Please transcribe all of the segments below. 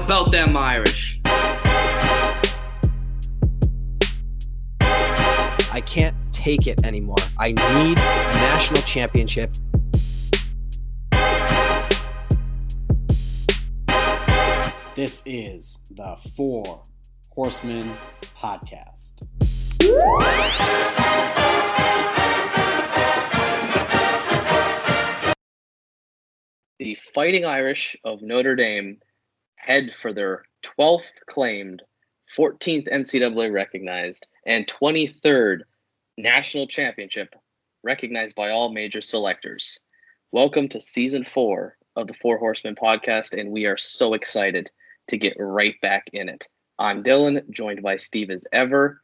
about them Irish? I can't take it anymore. I need a national championship. This is the Four Horsemen Podcast. The Fighting Irish of Notre Dame head for their 12th claimed, 14th NCAA recognized, and 23rd national championship recognized by all major selectors. Welcome to Season 4 of the Four Horsemen Podcast, and we are so excited to get right back in it. I'm Dylan, joined by Steve as ever,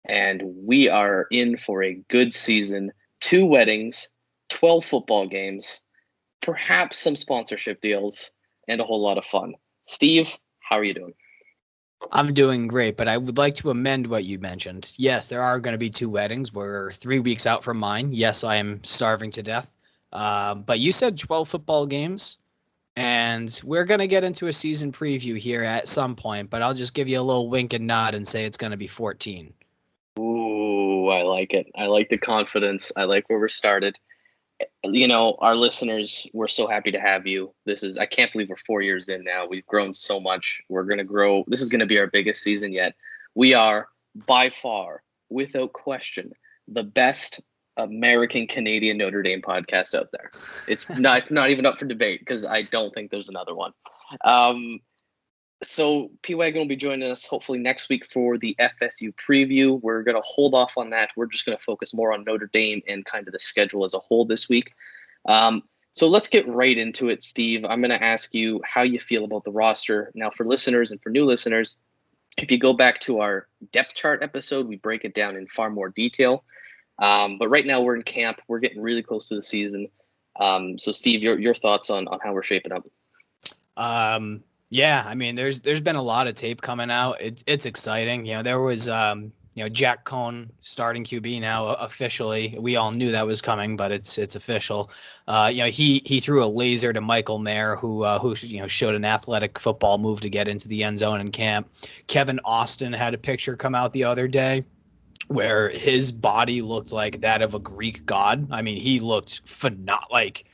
and we are in for a good season. 2 weddings, 12 football games, perhaps some sponsorship deals, and a whole lot of fun. Steve, how are you doing? I'm doing great, but I would like to amend what you mentioned. Yes, there are going to be 2 weddings. We're 3 weeks out from mine. Yes, I am starving to death. But you said 12 football games, and we're going to get into a season preview here at some point, but I'll just give you a little wink and nod and say it's going to be 14. Ooh, I like it. I like the confidence. I like where we're started. You know, our listeners, we're so happy to have you. I can't believe we're 4 years in now. We've grown so much. We're going to grow. This is going to be our biggest season yet. We are by far, without question, the best American Canadian Notre Dame podcast out there. It's not even up for debate because I don't think there's another one. So P-Wagon will be joining us hopefully next week for the FSU preview. We're going to hold off on that. We're just going to focus more on Notre Dame and kind of the schedule as a whole this week. So let's get right into it, Steve. I'm going to ask you how you feel about the roster. Now, for listeners and for new listeners, if you go back to our depth chart episode, we break it down in far more detail. But right now we're in camp. We're getting really close to the season. So, Steve, your thoughts on how we're shaping up? Yeah, I mean, there's been a lot of tape coming out. It's exciting. You know, there was Jack Cohn starting QB now officially. We all knew that was coming, but it's official. He threw a laser to Michael Mayer, who showed an athletic football move to get into the end zone in camp. Kevin Austin had a picture come out the other day where his body looked like that of a Greek god. I mean, he looked phenomenal. Like,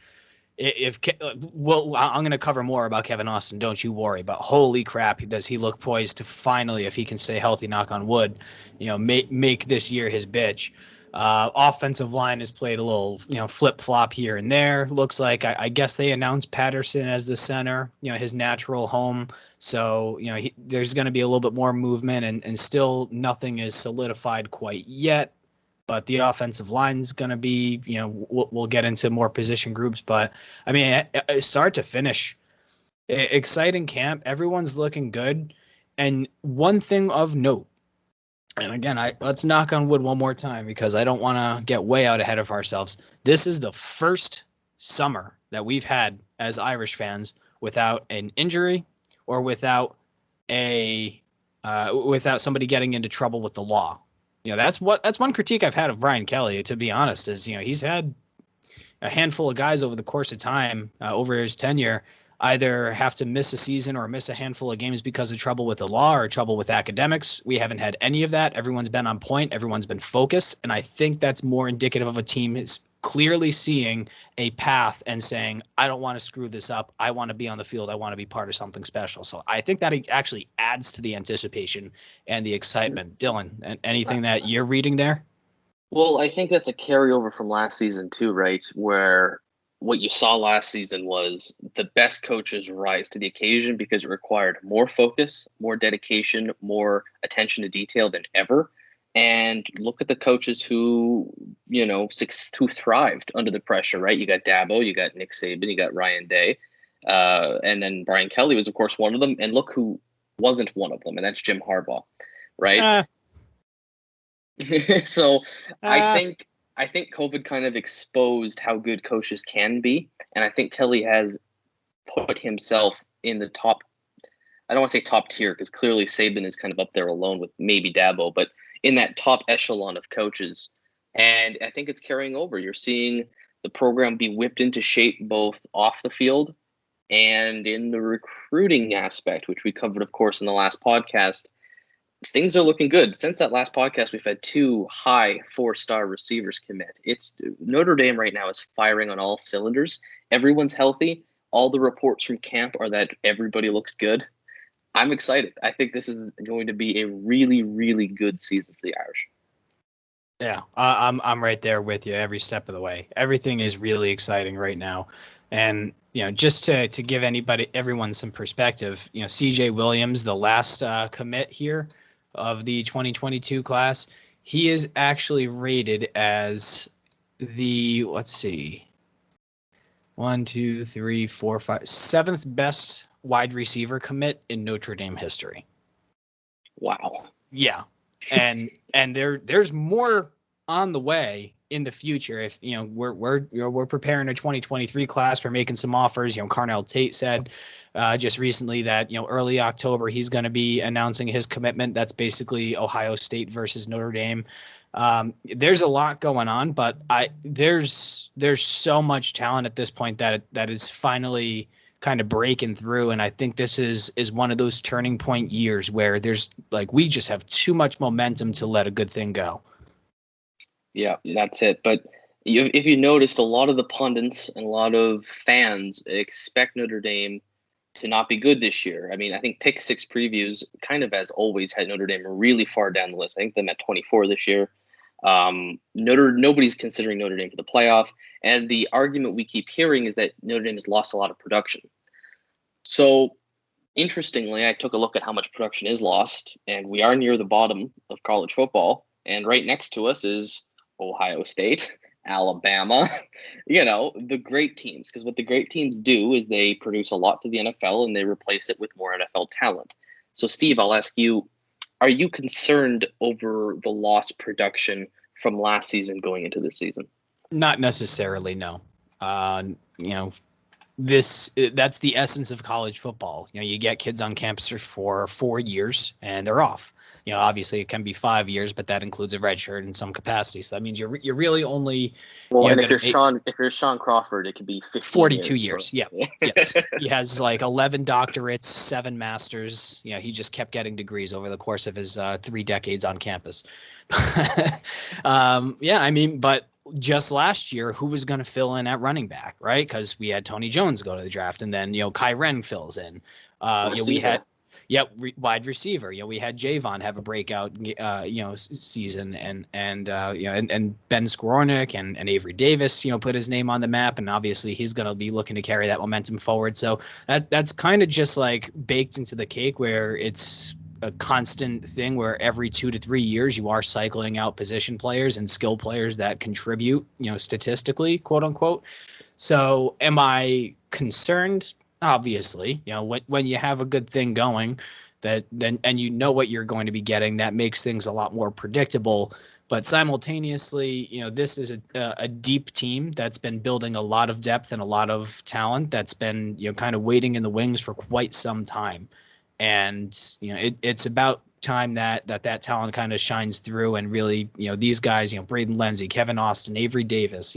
I'm going to cover more about Kevin Austin, don't you worry. But holy crap, does he look poised to finally, if he can stay healthy, knock on wood, make this year his bitch. Offensive line has played a little, flip flop here and there. Looks like I guess they announced Patterson as the center, his natural home. So there's going to be a little bit more movement, and still nothing is solidified quite yet. But the offensive line is going to be, we'll get into more position groups. But, I mean, start to finish, exciting camp. Everyone's looking good. And one thing of note, and again, let's knock on wood one more time because I don't want to get way out ahead of ourselves. This is the first summer that we've had as Irish fans without an injury or without somebody getting into trouble with the law. That's one critique I've had of Brian Kelly, to be honest, is, he's had a handful of guys over the course of time, over his tenure, either have to miss a season or miss a handful of games because of trouble with the law or trouble with academics. We haven't had any of that. Everyone's been on point. Everyone's been focused. And I think that's more indicative of a team is clearly seeing a path and saying, I don't want to screw this up. I want to be on the field. I want to be part of something special. So I think that actually adds to the anticipation and the excitement. Dylan, anything that you're reading there? Well, I think that's a carryover from last season too, right? Where what you saw last season was the best coaches rise to the occasion because it required more focus, more dedication, more attention to detail than ever. And look at the coaches who thrived under the pressure, right? You got Dabo, you got Nick Saban, you got Ryan Day, and then Brian Kelly was, of course, one of them. And look who wasn't one of them, and that's Jim Harbaugh, right? So I think COVID kind of exposed how good coaches can be, and I think Kelly has put himself in the top. I don't want to say top tier because clearly Saban is kind of up there alone with maybe Dabo, but in that top echelon of coaches. And I think it's carrying over. You're seeing the program be whipped into shape both off the field And in the recruiting aspect, which we covered, of course, in the last podcast, things are looking good. Since that last podcast, we've had 2 high 4-star receivers commit. It's Notre Dame right now is firing on all cylinders. Everyone's healthy. All the reports from camp are that everybody looks good. I'm excited. I think this is going to be a really, really good season for the Irish. Yeah, I'm right there with you every step of the way. Everything is really exciting right now. And, just to give everyone some perspective, CJ Williams, the last commit here of the 2022 class, he is actually rated as the, let's see, 1, 2, 3, 4, 5, 7th best wide receiver commit in Notre Dame history. Wow. Yeah. And there's more on the way in the future. If we're preparing a 2023 class, we're making some offers. Carnell Tate said just recently that early October he's going to be announcing his commitment. That's basically Ohio State versus Notre Dame. There's a lot going on, but there's so much talent at this point that is finally kind of breaking through. And I think this is one of those turning point years where there's we just have too much momentum to let a good thing go. Yeah, that's it. But if you noticed, a lot of the pundits and a lot of fans expect Notre Dame to not be good this year. I mean, I think Pick 6 previews kind of, as always, had Notre Dame really far down the list. I think them at 24 this year. Nobody's considering Notre Dame for the playoff. And the argument we keep hearing is that Notre Dame has lost a lot of production. So, interestingly, I took a look at how much production is lost, and we are near the bottom of college football. And right next to us is Ohio State, Alabama, the great teams. Because what the great teams do is they produce a lot to the NFL and they replace it with more NFL talent. So, Steve, I'll ask you, are you concerned over the lost production from last season going into this season? Not necessarily, no. That's the essence of college football. You get kids on campus for 4 years and they're off. Obviously it can be 5 years, but that includes a red shirt in some capacity. So that means you're really only and if you're Sean Crawford, it could be 42 years. Yeah. Yes. He has 11 doctorates, 7 masters. He just kept getting degrees over the course of his 3 decades on campus. But just last year, who was going to fill in at running back, right? Because we had Tony Jones go to the draft, and then Kai Wren fills in. We had wide receiver. We had Javon have a breakout season, and Ben Skowronek and Avery Davis put his name on the map, and obviously he's going to be looking to carry that momentum forward. So that's kind of just baked into the cake, where it's a constant thing where every 2 to 3 years you are cycling out position players and skill players that contribute, statistically, quote unquote. So am I concerned? Obviously, when you have a good thing going, and what you're going to be getting, that makes things a lot more predictable. But simultaneously, this is a deep team that's been building a lot of depth and a lot of talent that's been kind of waiting in the wings for quite some time. And it's about time that talent kind of shines through, and really these guys, Braden Lenzy, Kevin Austin, Avery Davis,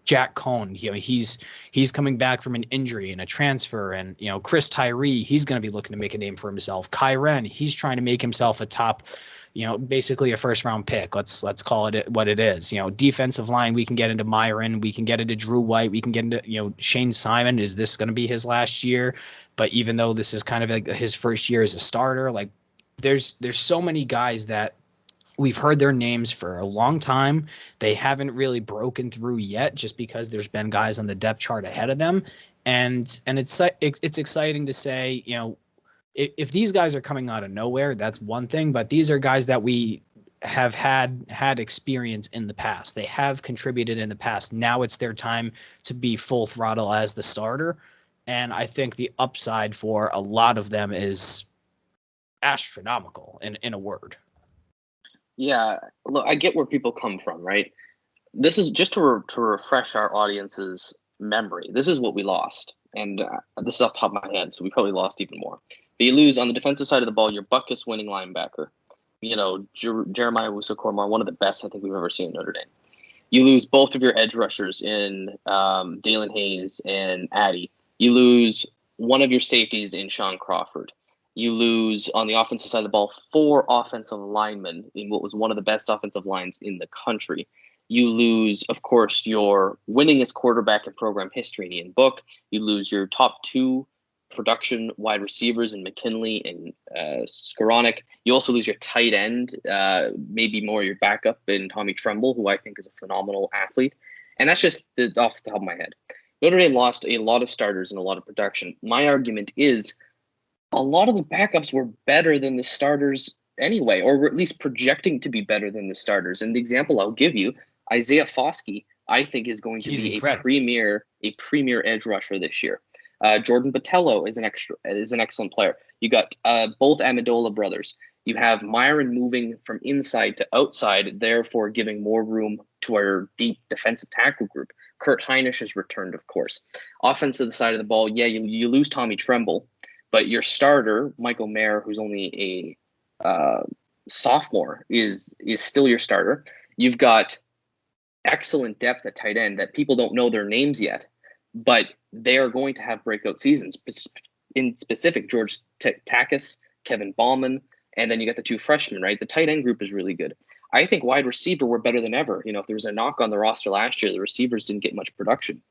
Jack Cohn, he's coming back from an injury and a transfer, and Chris Tyree, he's going to be looking to make a name for himself. Kai Wren, he's trying to make himself a top, basically a first round pick. Let's call it what it is. Defensive line, we can get into Myron, we can get into Drew White, we can get into Shane Simon. Is this going to be his last year? But even though this is kind of his first year as a starter, there's so many guys that we've heard their names for a long time. They haven't really broken through yet, just because there's been guys on the depth chart ahead of them. And it's exciting to say, if these guys are coming out of nowhere, that's one thing. But these are guys that we have had experience in the past. They have contributed in the past. Now it's their time to be full throttle as the starter. And I think the upside for a lot of them is astronomical, in a word. Yeah, look, I get where people come from, right? This is just to refresh our audience's memory. This is what we lost. And this is off the top of my head, so we probably lost even more. But you lose on the defensive side of the ball, your Butkus winning linebacker. Jeremiah Wusu-Kormar, one of the best I think we've ever seen in Notre Dame. You lose both of your edge rushers in Dalen Hayes and Addy. You lose one of your safeties in Sean Crawford. You lose, on the offensive side of the ball, 4 offensive linemen in what was one of the best offensive lines in the country. You lose, of course, your winningest quarterback in program history, Ian Book. You lose your top 2 production wide receivers in McKinley and Skoranek. You also lose your tight end, maybe more your backup in Tommy Tremble, who I think is a phenomenal athlete. And that's just off the top of my head. Notre Dame lost a lot of starters and a lot of production. My argument is a lot of the backups were better than the starters anyway, or were at least projecting to be better than the starters. And the example I'll give you, Isaiah Foskey, I think is going to be incredible. a premier edge rusher this year. Jordan Botello is an excellent player. You got both Amendola brothers. You have Myron moving from inside to outside, therefore giving more room to our deep defensive tackle group. Kurt Heinisch has returned, of course. Offensive side of the ball, yeah, you lose Tommy Tremble, but your starter, Michael Mayer, who's only a sophomore, is still your starter. You've got excellent depth at tight end that people don't know their names yet, but they are going to have breakout seasons. In specific, George Takis, Kevin Bauman, and then you got the 2 freshmen, right? The tight end group is really good. I think wide receiver were better than ever. You know, if there was a knock on the roster last year, the receivers didn't get much production.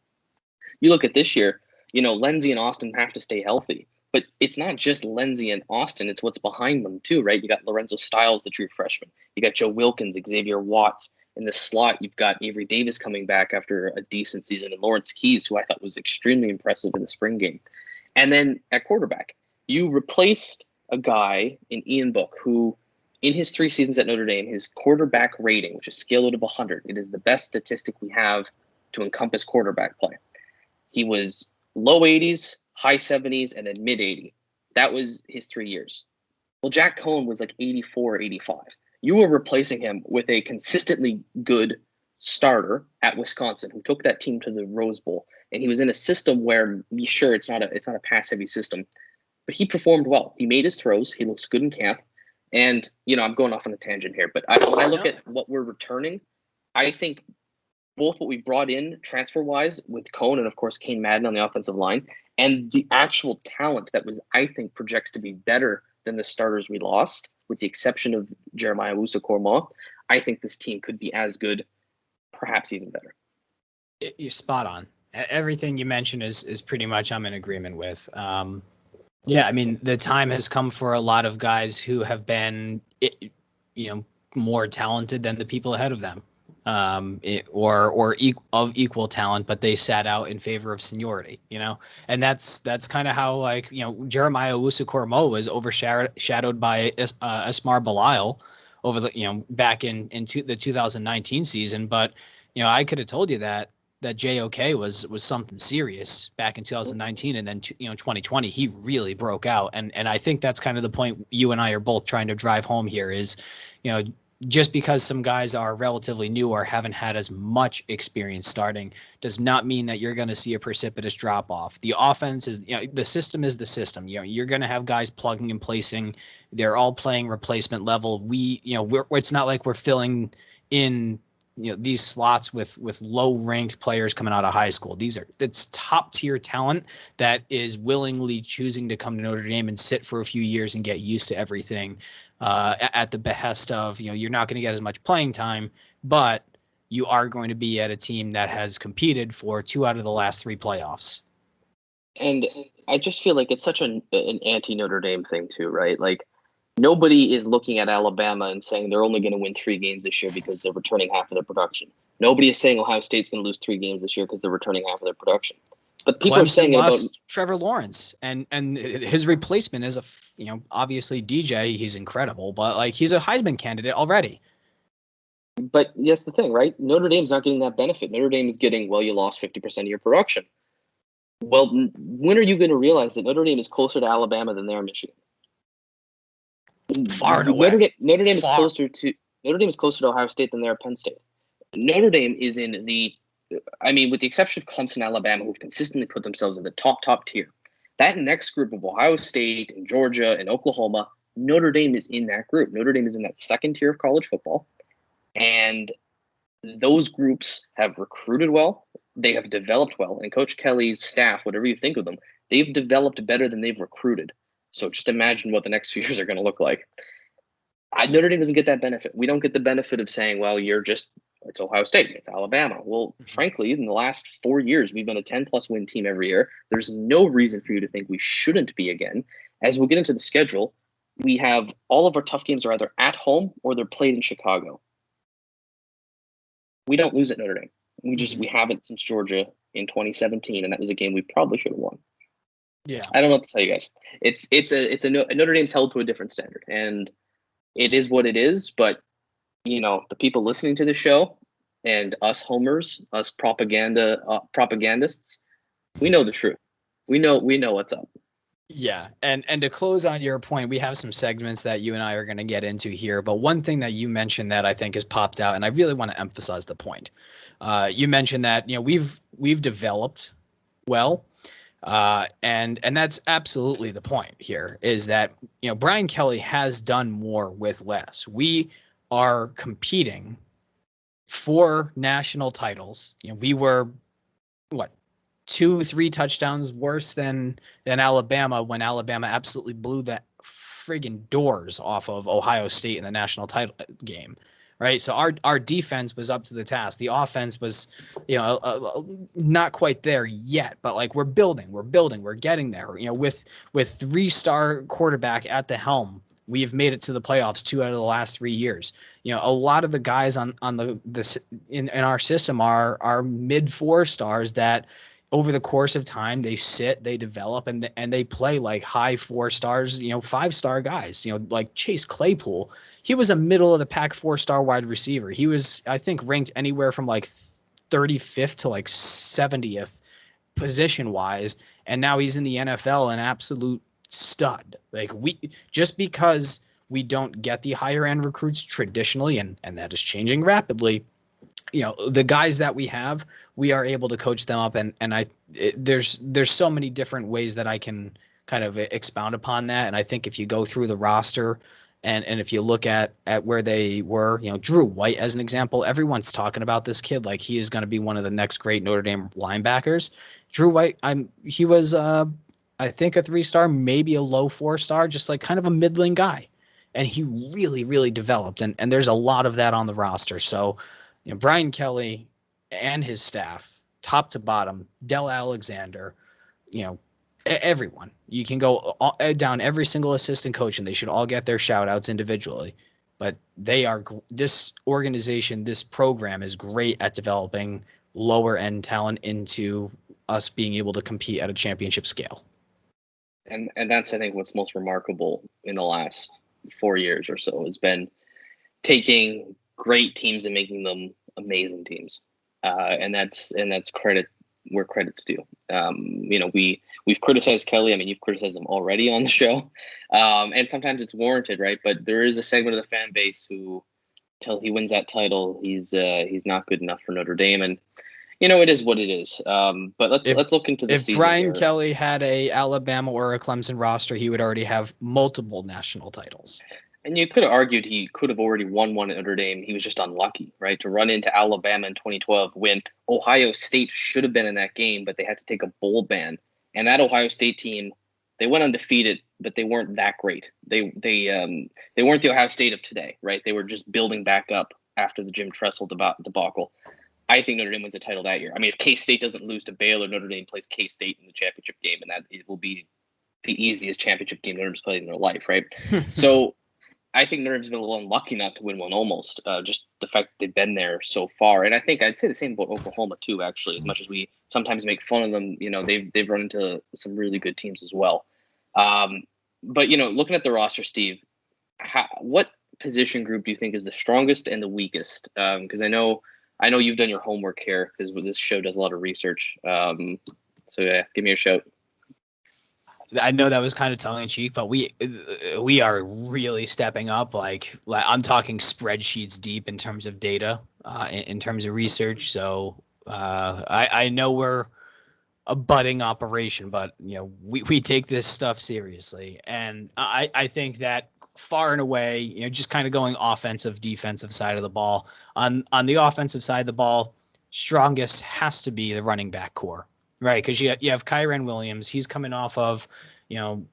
You look at this year, you know, Lenzy and Austin have to stay healthy. But it's not just Lenzy and Austin, it's what's behind them too, right? You got Lorenzo Styles, the true freshman. You got Joe Wilkins, Xavier Watts. In the slot, you've got Avery Davis coming back after a decent season, and Lawrence Keys, who I thought was extremely impressive in the spring game. And then at quarterback, you replaced a guy in Ian Book who, in his 3 seasons at Notre Dame, his quarterback rating, which is scaled out of 100, it is the best statistic we have to encompass quarterback play. He was low 80s, high 70s, and then mid 80. That was his 3 years. Well, Jack Cohn was like 84, 85. You were replacing him with a consistently good starter at Wisconsin who took that team to the Rose Bowl. And he was in a system where, sure, it's not a pass-heavy system, but he performed well. He made his throws. He looks good in camp. And, you know, I'm going off on a tangent here, but when I look at what we're returning, I think both what we brought in transfer-wise with Cohn and, of course, Kane Madden on the offensive line and the actual talent that was, I think, projects to be better than the starters we lost, with the exception of Jeremiah Owusu-Koramoah, I think this team could be as good, perhaps even better. You're spot on. Everything you mentioned is pretty much I'm in agreement with. Yeah, I mean, the time has come for a lot of guys who have been, more talented than the people ahead of them, or equal talent, but they sat out in favor of seniority, and that's kind of how, Jeremiah Owusu-Koramoah was overshadowed by Asmar Bilal over the, back in the 2019 season. But, I could have told you that JOK was something serious back in 2019, and then 2020 he really broke out, and I think that's kind of the point you and I are both trying to drive home here is, just because some guys are relatively new or haven't had as much experience starting does not mean that you're going to see a precipitous drop off. The offense is, the system is the system. You're going to have guys plugging and placing. They're all playing replacement level. It's not like we're filling in these slots with low ranked players coming out of high school. It's top tier talent that is willingly choosing to come to Notre Dame and sit for a few years and get used to everything, at the behest of, you're not going to get as much playing time, but you are going to be at a team that has competed for 2 out of the last 3 playoffs. And I just feel like it's such an anti-Notre Dame thing too, right? Like, nobody is looking at Alabama and saying they're only going to win 3 games this year because they're returning half of their production. Nobody is saying Ohio State's going to lose 3 games this year because they're returning half of their production. But people are saying lost about Trevor Lawrence, and his replacement is obviously DJ. He's incredible, but he's a Heisman candidate already. But that's the thing, right? Notre Dame's not getting that benefit. Notre Dame is getting, you lost 50% of your production. Well, when are you going to realize that Notre Dame is closer to Alabama than they are Michigan? Far and away. Notre Dame is closer to Ohio State than they are Penn State. Notre Dame is in with the exception of Clemson, Alabama, who've consistently put themselves in the top tier. That next group of Ohio State and Georgia and Oklahoma, Notre Dame is in that group. Notre Dame is in that second tier of college football. And those groups have recruited well. they have developed well, and Coach Kelly's staff, whatever you think of them, they've developed better than they've recruited. So just imagine what the next few years are going to look like. Notre Dame doesn't get that benefit. We don't get the benefit of saying, well, it's Ohio State, it's Alabama. Well, frankly, in the last 4 years, we've been a 10-plus win team every year. There's no reason for you to think we shouldn't be again. As we'll get into the schedule, we have all of our tough games are either at home or they're played in Chicago. We don't lose at Notre Dame. We haven't since Georgia in 2017, and that was a game we probably should have won. Yeah, I don't know what to tell you guys. Notre Dame's held to a different standard, and it is what it is. But the people listening to the show and us homers, us propagandists, we know the truth. We know what's up. Yeah, and to close on your point, we have some segments that you and I are going to get into here. But one thing that you mentioned that I think has popped out, and I really want to emphasize the point. You mentioned that we've developed well, and that's absolutely the point here. Is that Brian Kelly has done more with less. We are competing for national titles. We were 2-3 touchdowns worse than Alabama when Alabama absolutely blew that friggin' doors off of Ohio State in the national title game, right? So our defense was up to the task. The offense was, not quite there yet, but we're building, we're getting there. With 3-star quarterback at the helm, we have made it to the playoffs 2 out of the last 3 years. A lot of the guys in our system are mid 4 stars that over the course of time, they develop, and they play like high 4 stars, 5-star guys, like Chase Claypool. He was a middle of the pack 4-star wide receiver. He was, I think, ranked anywhere from 35th to 70th position wise. And now he's in the NFL, an absolute stud. Just because we don't get the higher end recruits traditionally, and that is changing rapidly, the guys that we have, we are able to coach them up, and there's so many different ways that I can kind of expound upon that. And I think if you go through the roster and if you look at where they were, Drew White as an example, everyone's talking about this kid like he is going to be one of the next great Notre Dame linebackers. Drew White, he was I think a 3-star, maybe a low 4-star, just kind of a middling guy, and he really, really developed, and there's a lot of that on the roster. So Brian Kelly and his staff, top to bottom, Del Alexander, everyone. You can go down every single assistant coach, and they should all get their shout outs individually. But this organization, this program is great at developing lower end talent into us being able to compete at a championship scale. And that's, I think, what's most remarkable in the last 4 years or so has been taking great teams and making them amazing teams, and that's credit where credit's due. We've criticized Kelly. I mean, you've criticized him already on the show, and sometimes it's warranted, right? But there is a segment of the fan base who, till he wins that title, he's not good enough for Notre Dame, and it is what it is. But let's look into the season. If Brian Kelly had a Alabama or a Clemson roster, he would already have multiple national titles. And you could have argued he could have already won one at Notre Dame. He was just unlucky, right? To run into Alabama in 2012 when Ohio State should have been in that game, but they had to take a bowl ban. And that Ohio State team, they went undefeated, but they weren't that great. They weren't the Ohio State of today, right? They were just building back up after the Jim Tressel debacle. I think Notre Dame wins the title that year. I mean, if K-State doesn't lose to Baylor, Notre Dame plays K-State in the championship game, and that it will be the easiest championship game Notre Dame's played in their life, right? So I think Notre Dame's been a little unlucky not to win one almost, just the fact that they've been there so far. And I think I'd say the same about Oklahoma too, actually, as much as we sometimes make fun of them, they've run into some really good teams as well. But looking at the roster, Steve, what position group do you think is the strongest and the weakest? Because I know you've done your homework here, because this show does a lot of research. So yeah, give me a shout. I know that was kind of tongue in cheek, but we are really stepping up. Like I'm talking spreadsheets deep in terms of data, in terms of research. So I know we're a budding operation, but we take this stuff seriously, and I think that far and away, just kind of going offensive, defensive side of the ball. On the offensive side of the ball, strongest has to be the running back core, right? Because you have Kyren Williams. He's coming off of,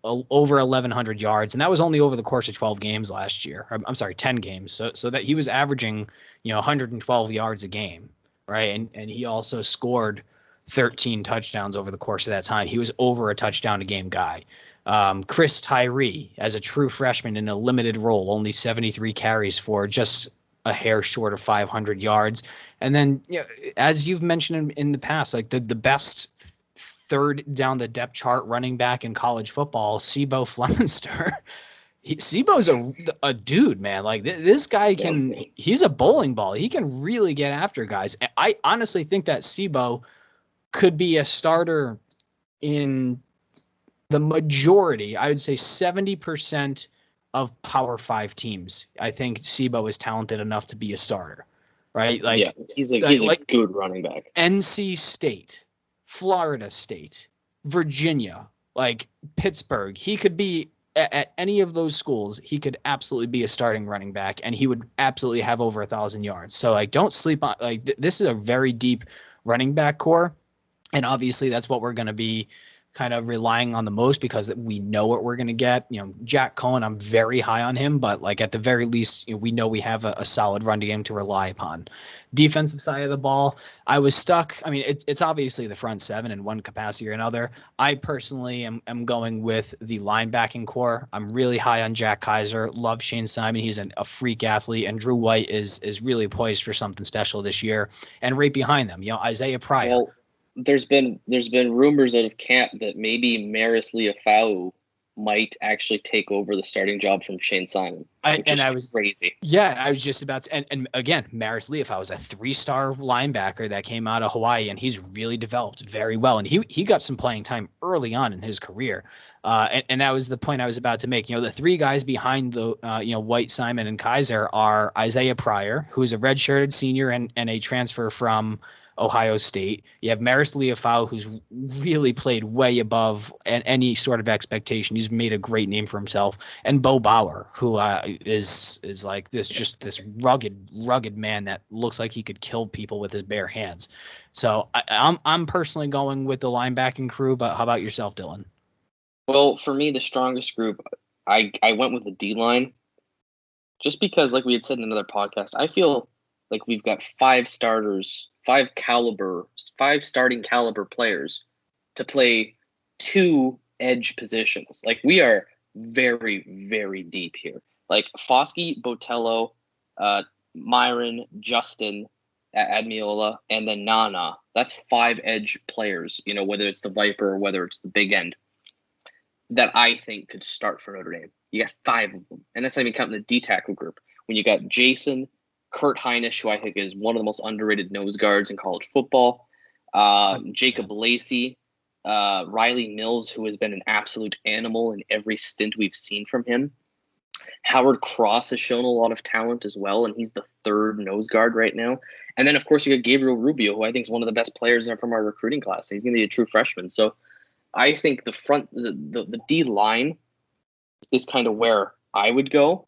over 1,100 yards, and that was only over the course of 12 games last year. I'm sorry, 10 games. So that he was averaging, 112 yards a game, right? And he also scored 13 touchdowns over the course of that time. He was over a touchdown a game guy. Chris Tyree, as a true freshman in a limited role, only 73 carries for just a hair short of 500 yards. And then, as you've mentioned in the past, like the best third down the depth chart running back in college football, Sibo Fleminster. Sibo's a dude, man. Like this guy he's a bowling ball. He can really get after guys. I honestly think that Sibo could be a starter in the majority, I would say 70% of Power 5 teams. I think Sibo is talented enough to be a starter, right? Like, yeah, he's a good running back. NC State, Florida State, Virginia, like Pittsburgh. He could be at any of those schools. He could absolutely be a starting running back, and he would absolutely have over 1,000 yards. So, like, don't sleep on, like, this is a very deep running back core. And obviously that's what we're going to be kind of relying on the most, because we know what we're going to get. Jack Cohen, I'm very high on him, but like at the very least, we know we have a solid run game to rely upon. Defensive side of the ball, I was stuck. I mean, it's obviously the front seven in one capacity or another. I personally am going with the linebacking core. I'm really high on Jack Kaiser. Love Shane Simon. He's a freak athlete, and Drew White is really poised for something special this year. And right behind them, Isaiah Pryor. Well, there's been rumors out of camp that maybe Maris Liafau might actually take over the starting job from Shane Simon. I was crazy. Yeah, I was just about to, and again, Maris Liafau was a 3-star linebacker that came out of Hawaii, and he's really developed very well. And he got some playing time early on in his career. And that was the point I was about to make. The three guys behind the White, Simon, and Kaiser are Isaiah Pryor, who's a redshirted senior and a transfer from Ohio State. You have Maris Liafau, who's really played way above any sort of expectation. He's made a great name for himself. And Bo Bauer, who is like this rugged man that looks like he could kill people with his bare hands. So I'm personally going with the linebacking crew, but how about yourself, Dylan? Well, for me, the strongest group, I went with the D-line, just because, like we had said in another podcast, I feel like we've got five starting caliber players to play two edge positions. Like, we are very, very deep here. Like Foskey, Botello, Myron, Justin, Admiola, and then Nana. That's 5 edge players, whether it's the Viper or whether it's the big end, that I think could start for Notre Dame. You got 5 of them. And that's not even counting the D-tackle group. When you got Jason, Kurt Heinisch, who I think is one of the most underrated nose guards in college football, Jacob Lacey, Riley Mills, who has been an absolute animal in every stint we've seen from him. Howard Cross has shown a lot of talent as well, and he's the 3rd nose guard right now. And then, of course, you got Gabriel Rubio, who I think is one of the best players from our recruiting class. He's going to be a true freshman. So I think the D line is kind of where I would go.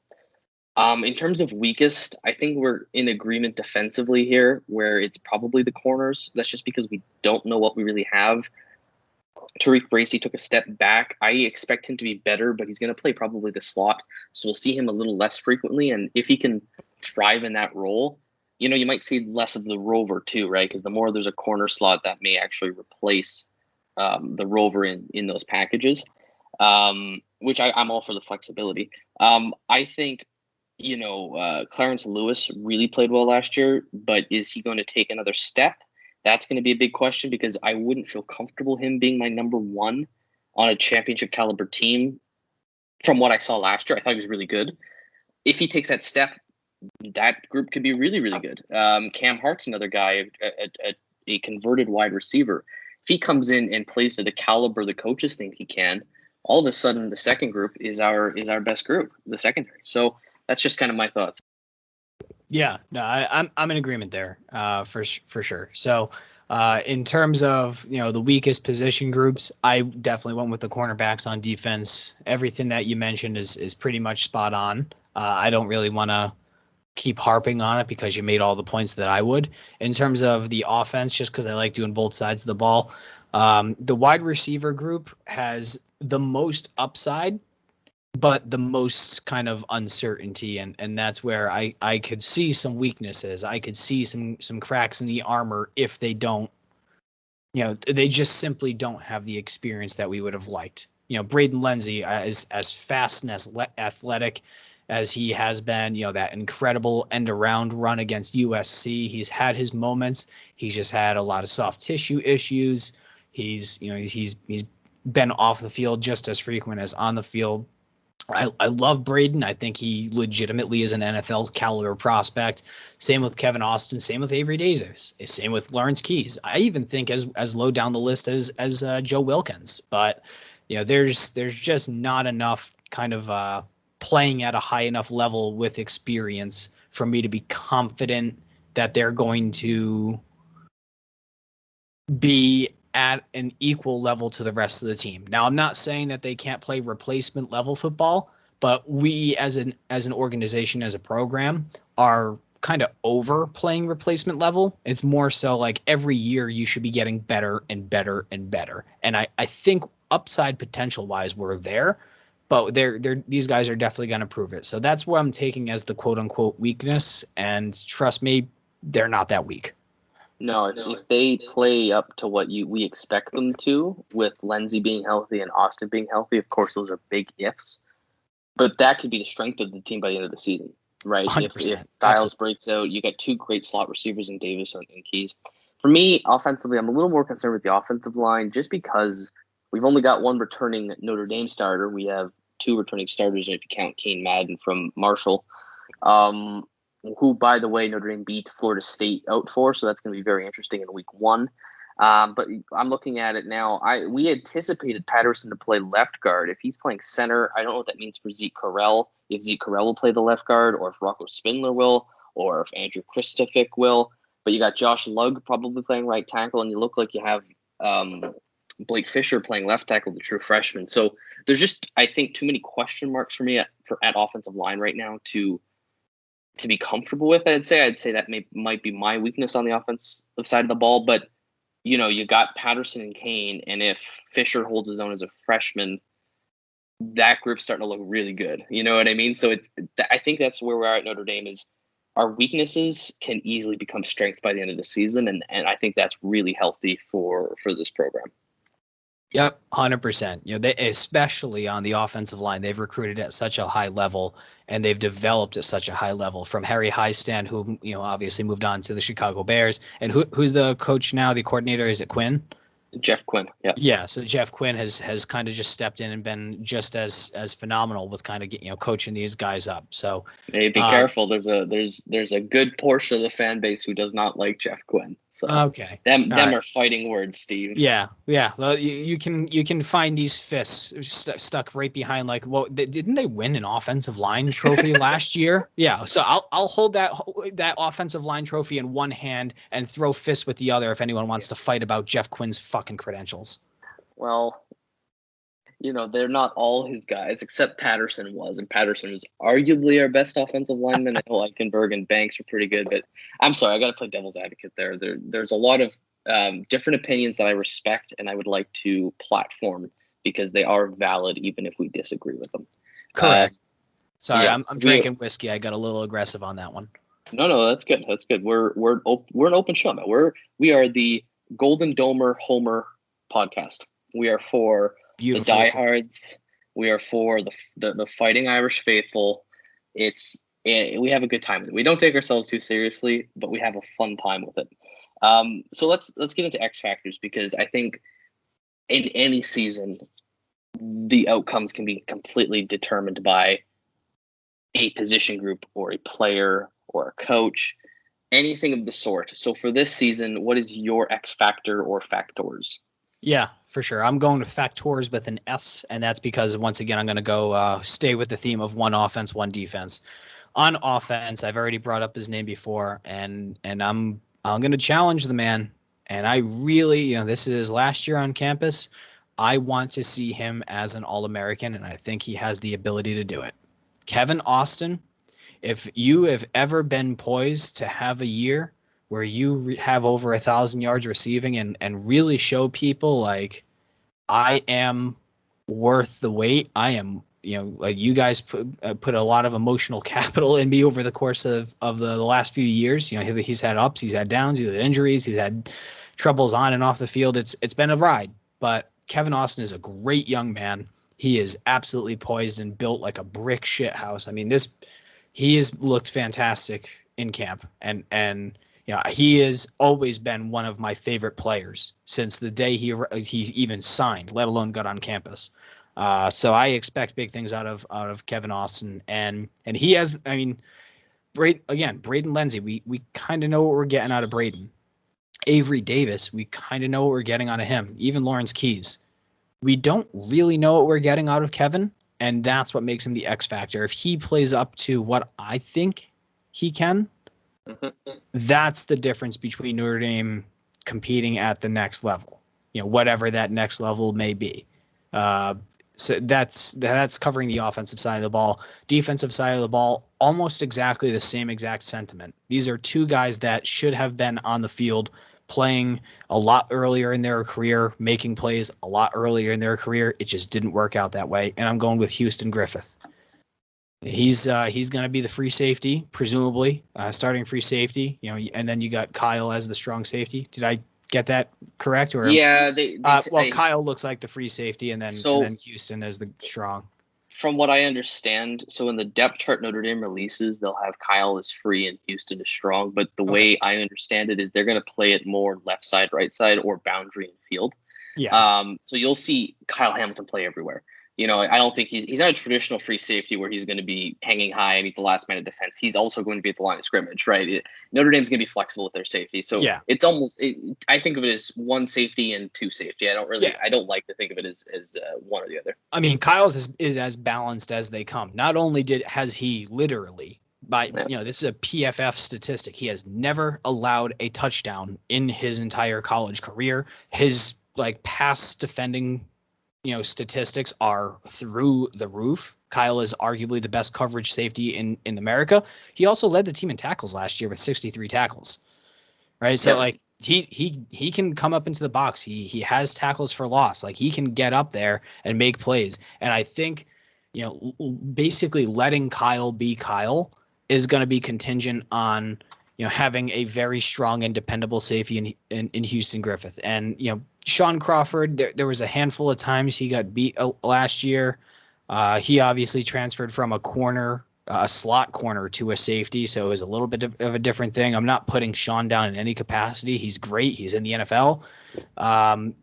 In terms of weakest, I think we're in agreement defensively here, where it's probably the corners. That's just because we don't know what we really have. Tariq Bracy took a step back. I expect him to be better, but he's going to play probably the slot, so we'll see him a little less frequently. And if he can thrive in that role, you might see less of the rover too, right? Because the more there's a corner slot, that may actually replace the rover in those packages, which I'm all for the flexibility. I think Clarence Lewis really played well last year, but is he going to take another step? That's going to be a big question, because I wouldn't feel comfortable him being my number 1 on a championship caliber team. From what I saw last year, I thought he was really good. If he takes that step, that group could be really, really good. Cam Hart's another guy, a converted wide receiver. If he comes in and plays to the caliber the coaches think he can, all of a sudden the second group is our best group, the secondary. So that's just kind of my thoughts. Yeah, no, I'm in agreement there, for sure. So, in terms of the weakest position groups, I definitely went with the cornerbacks on defense. Everything that you mentioned is pretty much spot on. I don't really want to keep harping on it because you made all the points that I would. In terms of the offense, just because I like doing both sides of the ball, the wide receiver group has the most upside, but the most kind of uncertainty, and that's where I could see some weaknesses. I could see some cracks in the armor if they don't, they just simply don't have the experience that we would have liked. Braden Lenzy is as fast and as athletic as he has been, that incredible end around run against USC. He's had his moments. He's just had a lot of soft tissue issues. He's been off the field just as frequent as on the field. I love Braden. I think he legitimately is an NFL caliber prospect. Same with Kevin Austin. Same with Avery Davis. Same with Lawrence Keys. I even think as low down the list as Joe Wilkins. But there's just not enough kind of playing at a high enough level with experience for me to be confident that they're going to be at an equal level to the rest of the team. Now, I'm not saying that they can't play replacement level football, but we as an organization, as a program, are kind of over playing replacement level. It's more so like every year you should be getting better and better and better. And I think upside potential wise, we're there, but these guys are definitely going to prove it. So that's what I'm taking as the quote unquote weakness. And trust me, they're not that weak. No, if they play up to what we expect them to, with Lenzy being healthy and Austin being healthy, of course, those are big ifs. But that could be the strength of the team by the end of the season, right? 100%. If Styles breaks out, you got two great slot receivers in Davis and Keys. For me, offensively, I'm a little more concerned with the offensive line just because we've only got one returning Notre Dame starter. We have two returning starters if you count Kane Madden from Marshall. Who, by the way, Notre Dame beat Florida State out for, so that's going to be very interesting in week 1. But I'm looking at it now. We anticipated Patterson to play left guard. If he's playing center, I don't know what that means for Zeke Correll. If Zeke Correll will play the left guard, or if Rocco Spindler will, or if Andrew Christophic will. But you got Josh Lugg probably playing right tackle, and you look like you have Blake Fisher playing left tackle, the true freshman. So there's just, I think, too many question marks for me at offensive line right now to be comfortable with. I'd say that might be my weakness on the offensive side of the ball. But you got Patterson and Kane, and if Fisher holds his own as a freshman, that group's starting to look really good. You know what I mean? So I think that's where we are at Notre Dame. Is our weaknesses can easily become strengths by the end of the season, and I think that's really healthy for this program. Yep, 100%. They, especially on the offensive line, they've recruited at such a high level, and they've developed at such a high level. From Harry Highstand, who obviously moved on to the Chicago Bears, and who's the coach now? The coordinator, is it Quinn? Jeff Quinn. Yeah. Yeah. So Jeff Quinn has kind of just stepped in and been just as phenomenal with kind of coaching these guys up. So hey, be careful. There's a good portion of the fan base who does not like Jeff Quinn. So okay, them are fighting words, Steve. Yeah. Well, you can find these fists stuck right behind. Like, well, didn't they win an offensive line trophy last year? Yeah. So I'll hold that offensive line trophy in one hand and throw fists with the other if anyone wants to fight about Jeff Quinn's fucking credentials. Well, they're not all his guys, except Patterson was, and Patterson was arguably our best offensive lineman. I know Eichenberg and Banks were pretty good, but I'm sorry, I got to play devil's advocate there. There's a lot of different opinions that I respect, and I would like to platform because they are valid, even if we disagree with them. Correct. Sorry, I'm drinking whiskey. I got a little aggressive on that one. No, that's good. That's good. We're an open show now. We are the Golden Domer Homer podcast. We are for Beautiful. The diehards. We are for the Fighting Irish faithful. We have a good time with it. We don't take ourselves too seriously, but we have a fun time with it. So let's get into X factors, because I think in any season the outcomes can be completely determined by a position group or a player or a coach, anything of the sort. So for this season, what is your X factor or factors? Yeah, for sure. I'm going to factors with an S, and that's because, once again, I'm going to go stay with the theme of one offense, one defense. On offense, I've already brought up his name before, and I'm going to challenge the man. And I really, this is his last year on campus. I want to see him as an All-American, and I think he has the ability to do it. Kevin Austin if you have ever been poised to have a year where you have over 1,000 yards receiving and really show people like, I am worth the wait. I am, like you guys put a lot of emotional capital in me over the course of the last few years. He's had ups, he's had downs, he's had injuries, he's had troubles on and off the field. It's been a ride, but Kevin Austin is a great young man. He is absolutely poised and built like a brick shit house. I mean, he has looked fantastic in camp, and he has always been one of my favorite players since the day he even signed, let alone got on campus. So I expect big things out of Kevin Austin, and he has. I mean, Braden Lindsey, we kind of know what we're getting out of Braden. Avery Davis, we kind of know what we're getting out of him. Even Lawrence Keys, we don't really know what we're getting out of Kevin, and that's what makes him the X factor. If he plays up to what I think he can, that's the difference between Notre Dame competing at the next level, whatever that next level may be. So that's covering the offensive side of the ball. Defensive side of the ball, almost exactly the same exact sentiment. These are two guys that should have been on the field playing a lot earlier in their career, making plays a lot earlier in their career. It just didn't work out that way. And I'm going with Houston Griffith. He's going to be the free safety, presumably, starting free safety, and then you got Kyle as the strong safety. Did I get that correct? Or yeah, Kyle looks like the free safety, and then Houston as the strong. From what I understand, so in the depth chart Notre Dame releases, they'll have Kyle as free and Houston as strong. But the way I understand it is they're going to play it more left side, right side, or boundary and field. Yeah. So you'll see Kyle Hamilton play everywhere. I don't think he's not a traditional free safety where he's going to be hanging high and he's the last man of defense. He's also going to be at the line of scrimmage, right? Notre Dame's going to be flexible with their safety. So it's almost, I think of it as one safety and two safety. I don't like to think of it as one or the other. I mean, Kyle's is as balanced as they come. Not only has he literally, this is a PFF statistic, he has never allowed a touchdown in his entire college career. His pass defending statistics are through the roof. Kyle is arguably the best coverage safety in America. He also led the team in tackles last year with 63 tackles. Right. So he can come up into the box. He has tackles for loss. He can get up there and make plays. And I think, basically letting Kyle be Kyle is going to be contingent on, having a very strong and dependable safety in Houston Griffith. And, Sean Crawford, there was a handful of times he got beat last year. He obviously transferred from a slot corner to a safety, so it was a little bit of a different thing. I'm not putting Sean down in any capacity. He's great. He's in the NFL.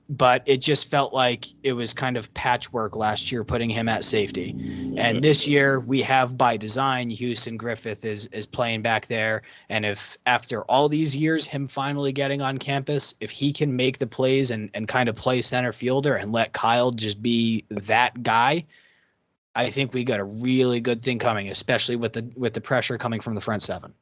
But it just felt like it was kind of patchwork last year putting him at safety. And this year we have, by design, Houston Griffith is playing back there. And if after all these years, him finally getting on campus, if he can make the plays and kind of play center fielder and let Kyle just be that guy, I think we got a really good thing coming, especially with the pressure coming from the front seven.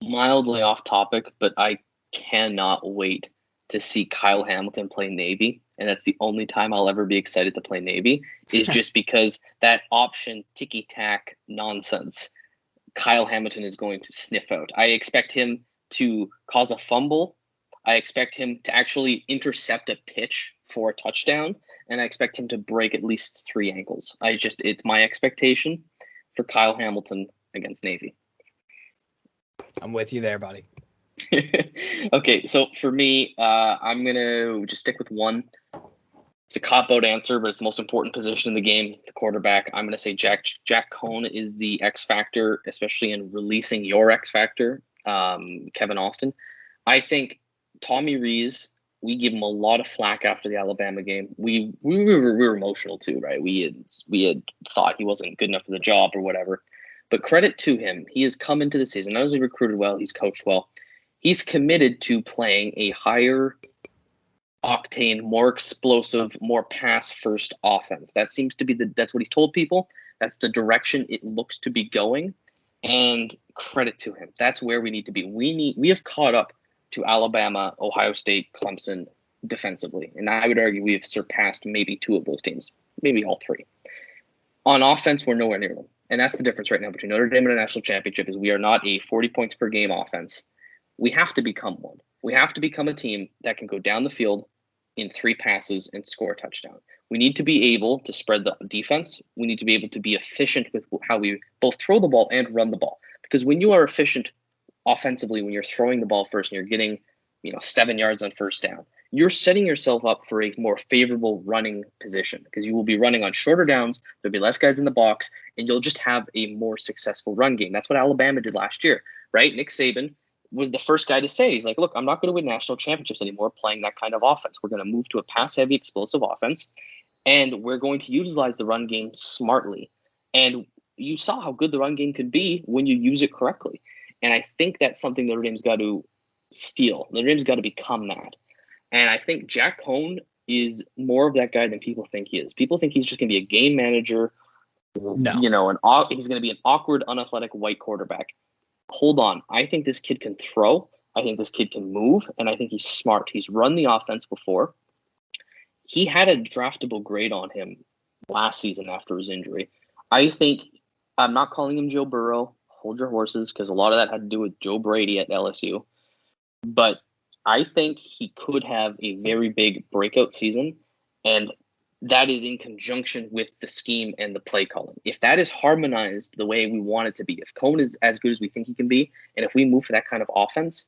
Mildly off topic, but I cannot wait to see Kyle Hamilton play Navy. And that's the only time I'll ever be excited to play Navy, is just because that option ticky-tack nonsense Kyle Hamilton is going to sniff out. I expect him to cause a fumble. I expect him to actually intercept a pitch for a touchdown. And I expect him to break at least 3 ankles. It's my expectation for Kyle Hamilton against Navy. I'm with you there, buddy. Okay, so for me, I'm going to just stick with one. It's a cop-out answer, but it's the most important position in the game, the quarterback. I'm going to say Jack Cohn is the X factor, especially in releasing your X factor, Kevin Austin. I think Tommy Rees, we give him a lot of flack after the Alabama game. We were emotional too, right? We had thought he wasn't good enough for the job or whatever. But credit to him, he has come into the season. Not only recruited well, he's coached well. He's committed to playing a higher octane, more explosive, more pass first offense. That seems to be that's what he's told people. That's the direction it looks to be going. And credit to him. That's where we need to be. We have caught up to Alabama, Ohio State, Clemson defensively. And I would argue we have surpassed maybe 2 of those teams, maybe all 3. On offense, we're nowhere near them. And that's the difference right now between Notre Dame and a national championship is we are not a 40 points per game offense. We have to become one. We have to become a team that can go down the field in 3 passes and score a touchdown. We need to be able to spread the defense. We need to be able to be efficient with how we both throw the ball and run the ball. Because when you are efficient offensively, when you're throwing the ball first and you're getting 7 yards on first down, you're setting yourself up for a more favorable running position because you will be running on shorter downs. There'll be less guys in the box, and you'll just have a more successful run game. That's what Alabama did last year, right? Nick Saban was the first guy to say, he's like, look, I'm not going to win national championships anymore playing that kind of offense. We're going to move to a pass-heavy, explosive offense, and we're going to utilize the run game smartly. And you saw how good the run game could be when you use it correctly. And I think that's something Notre Dame's got to steal. Notre Dame's got to become that. And I think Jack Cohn is more of that guy than people think he is. People think he's just going to be a game manager. No. He's going to be an awkward, unathletic white quarterback. Hold on. I think this kid can throw. I think this kid can move. And I think he's smart. He's run the offense before. He had a draftable grade on him last season after his injury. I think, I'm not calling him Joe Burrow. Hold your horses, because a lot of that had to do with Joe Brady at LSU. But I think he could have a very big breakout season, and that is in conjunction with the scheme and the play calling. If that is harmonized the way we want it to be, if Cohn is as good as we think he can be, and if we move to that kind of offense,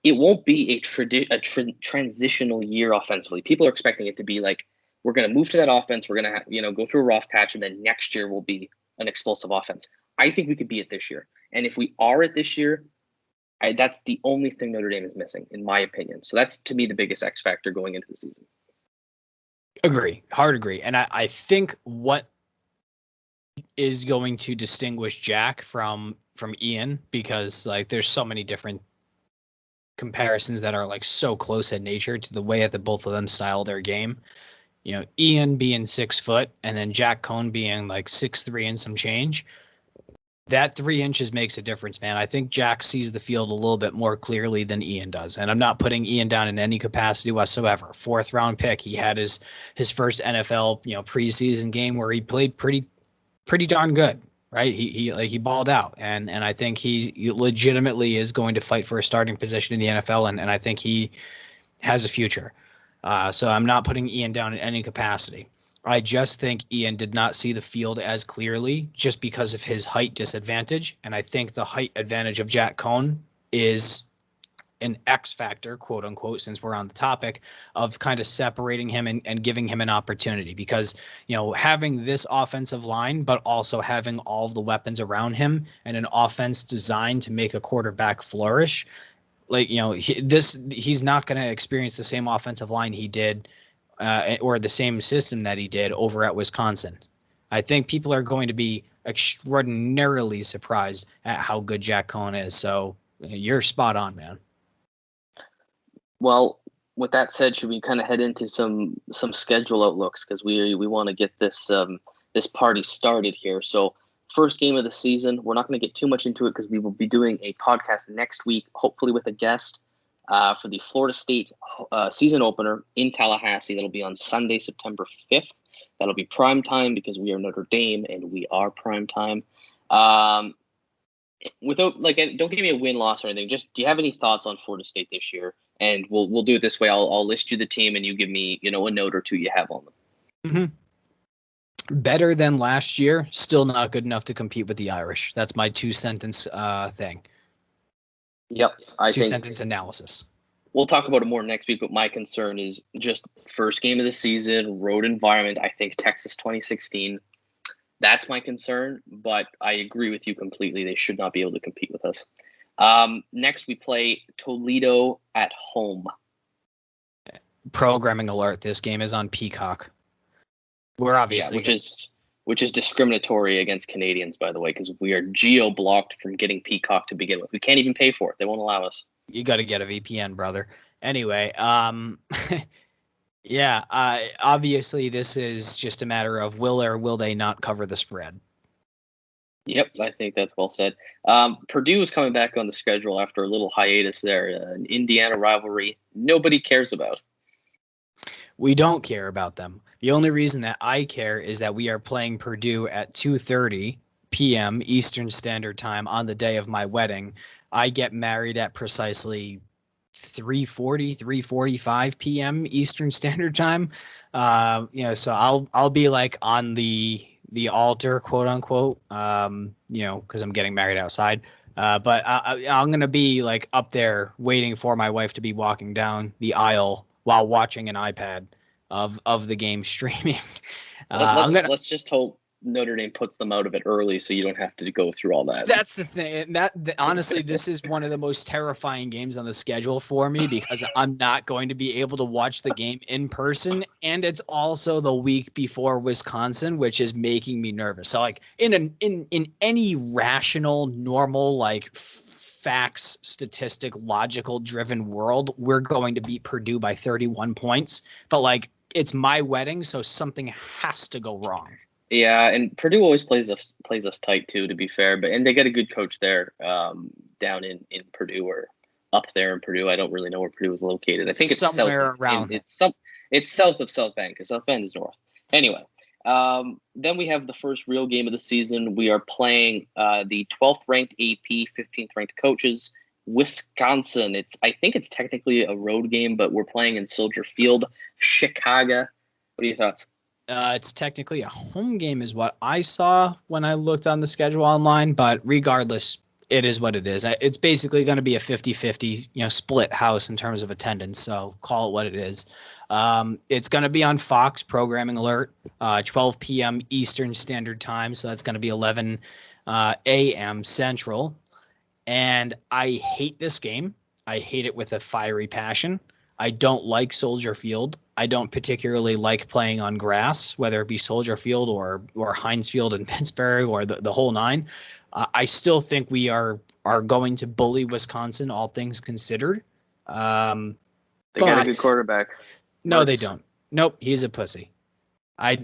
it won't be a transitional year offensively. People are expecting it to be like, we're going to move to that offense, we're going to go through a rough patch, and then next year will be an explosive offense. I think we could be it this year. And if we are it this year, that's the only thing Notre Dame is missing, in my opinion. So that's, to me, the biggest X factor going into the season. Hard agree. And I think what is going to distinguish Jack from Ian, because like there's so many different comparisons that are like so close in nature to the way that both of them style their game. Ian being 6 foot and then Jack Cohn being like 6'3" and some change. That 3 inches makes a difference, man. I think Jack sees the field a little bit more clearly than Ian does. And I'm not putting Ian down in any capacity whatsoever. 4th round pick. He had his first NFL, preseason game where he played pretty darn good, right? He balled out. And I think he legitimately is going to fight for a starting position in the NFL. And I think he has a future. So I'm not putting Ian down in any capacity. I just think Ian did not see the field as clearly just because of his height disadvantage. And I think the height advantage of Jack Cohn is an X factor, quote unquote, since we're on the topic of kind of separating him and giving him an opportunity, because, having this offensive line, but also having all of the weapons around him and an offense designed to make a quarterback flourish. Like, he's not going to experience the same offensive line he did or the same system that he did over at Wisconsin. I think people are going to be extraordinarily surprised at how good Jack Cohn is. So you're spot on, man. Well, with that said, should we kind of head into some schedule outlooks, because we want to get this party started here. So first game of the season, we're not going to get too much into it because we will be doing a podcast next week, hopefully with a guest. For the Florida State season opener in Tallahassee. That'll be on Sunday, September 5th. That'll be prime time because we are Notre Dame and we are prime time. Don't give me a win-loss or anything. Just, do you have any thoughts on Florida State this year? And we'll do it this way. I'll list you the team and you give me, a note or two you have on them. Mm-hmm. Better than last year. Still not good enough to compete with the Irish. That's my 2-sentence thing. Yep. Two-sentence analysis. We'll talk about it more next week, but my concern is just first game of the season, road environment. I think Texas 2016. That's my concern, but I agree with you completely. They should not be able to compete with us. Next, we play Toledo at home. Programming alert. This game is on Peacock. We're obviously... Yeah, which is discriminatory against Canadians, by the way, because we are geo-blocked from getting Peacock to begin with. We can't even pay for it. They won't allow us. You got to get a VPN, brother. Anyway, obviously this is just a matter of will or will they not cover the spread. Yep, I think that's well said. Purdue is coming back on the schedule after a little hiatus there. An Indiana rivalry nobody cares about. We don't care about them. The only reason that I care is that we are playing Purdue at 2:30 p.m. Eastern Standard Time on the day of my wedding. I get married at precisely 3:45 p.m. Eastern Standard Time. So I'll be like on the altar, quote unquote, because I'm getting married outside. But I'm going to be like up there waiting for my wife to be walking down the aisle while watching an iPad of the game streaming. Let's just hope Notre Dame puts them out of it early so you don't have to go through all that. That's the thing. Honestly, this is one of the most terrifying games on the schedule for me because I'm not going to be able to watch the game in person, and it's also the week before Wisconsin, which is making me nervous. So, like in any rational, normal, like facts, statistic, logical driven world, we're going to beat Purdue by 31 points. But like, it's my wedding, so something has to go wrong. Yeah, and Purdue always plays us tight too, to be fair. And they got a good coach there, down in Purdue or up there in Purdue. I don't really know where Purdue is located. I think it's somewhere around. It's south of South Bend because South Bend is north. Anyway, then we have the first real game of the season. We are playing the 12th ranked AP, 15th ranked coaches, Wisconsin. I think it's technically a road game, but we're playing in Soldier Field, Chicago. What are your thoughts? It's technically a home game is what I saw when I looked on the schedule online, but regardless, it is what it is. It's basically going to be a 50-50, split house in terms of attendance. So call it what it is. It's going to be on Fox Programming Alert, 12 p.m. Eastern Standard Time. So that's going to be 11 a.m. Central. And I hate this game. I hate it with a fiery passion. I don't like Soldier Field. I don't particularly like playing on grass, whether it be Soldier Field or Heinz Field in Pittsburgh or the whole nine. I still think we are going to bully Wisconsin, all things considered. They got a good quarterback. No, they don't. Nope, he's a pussy.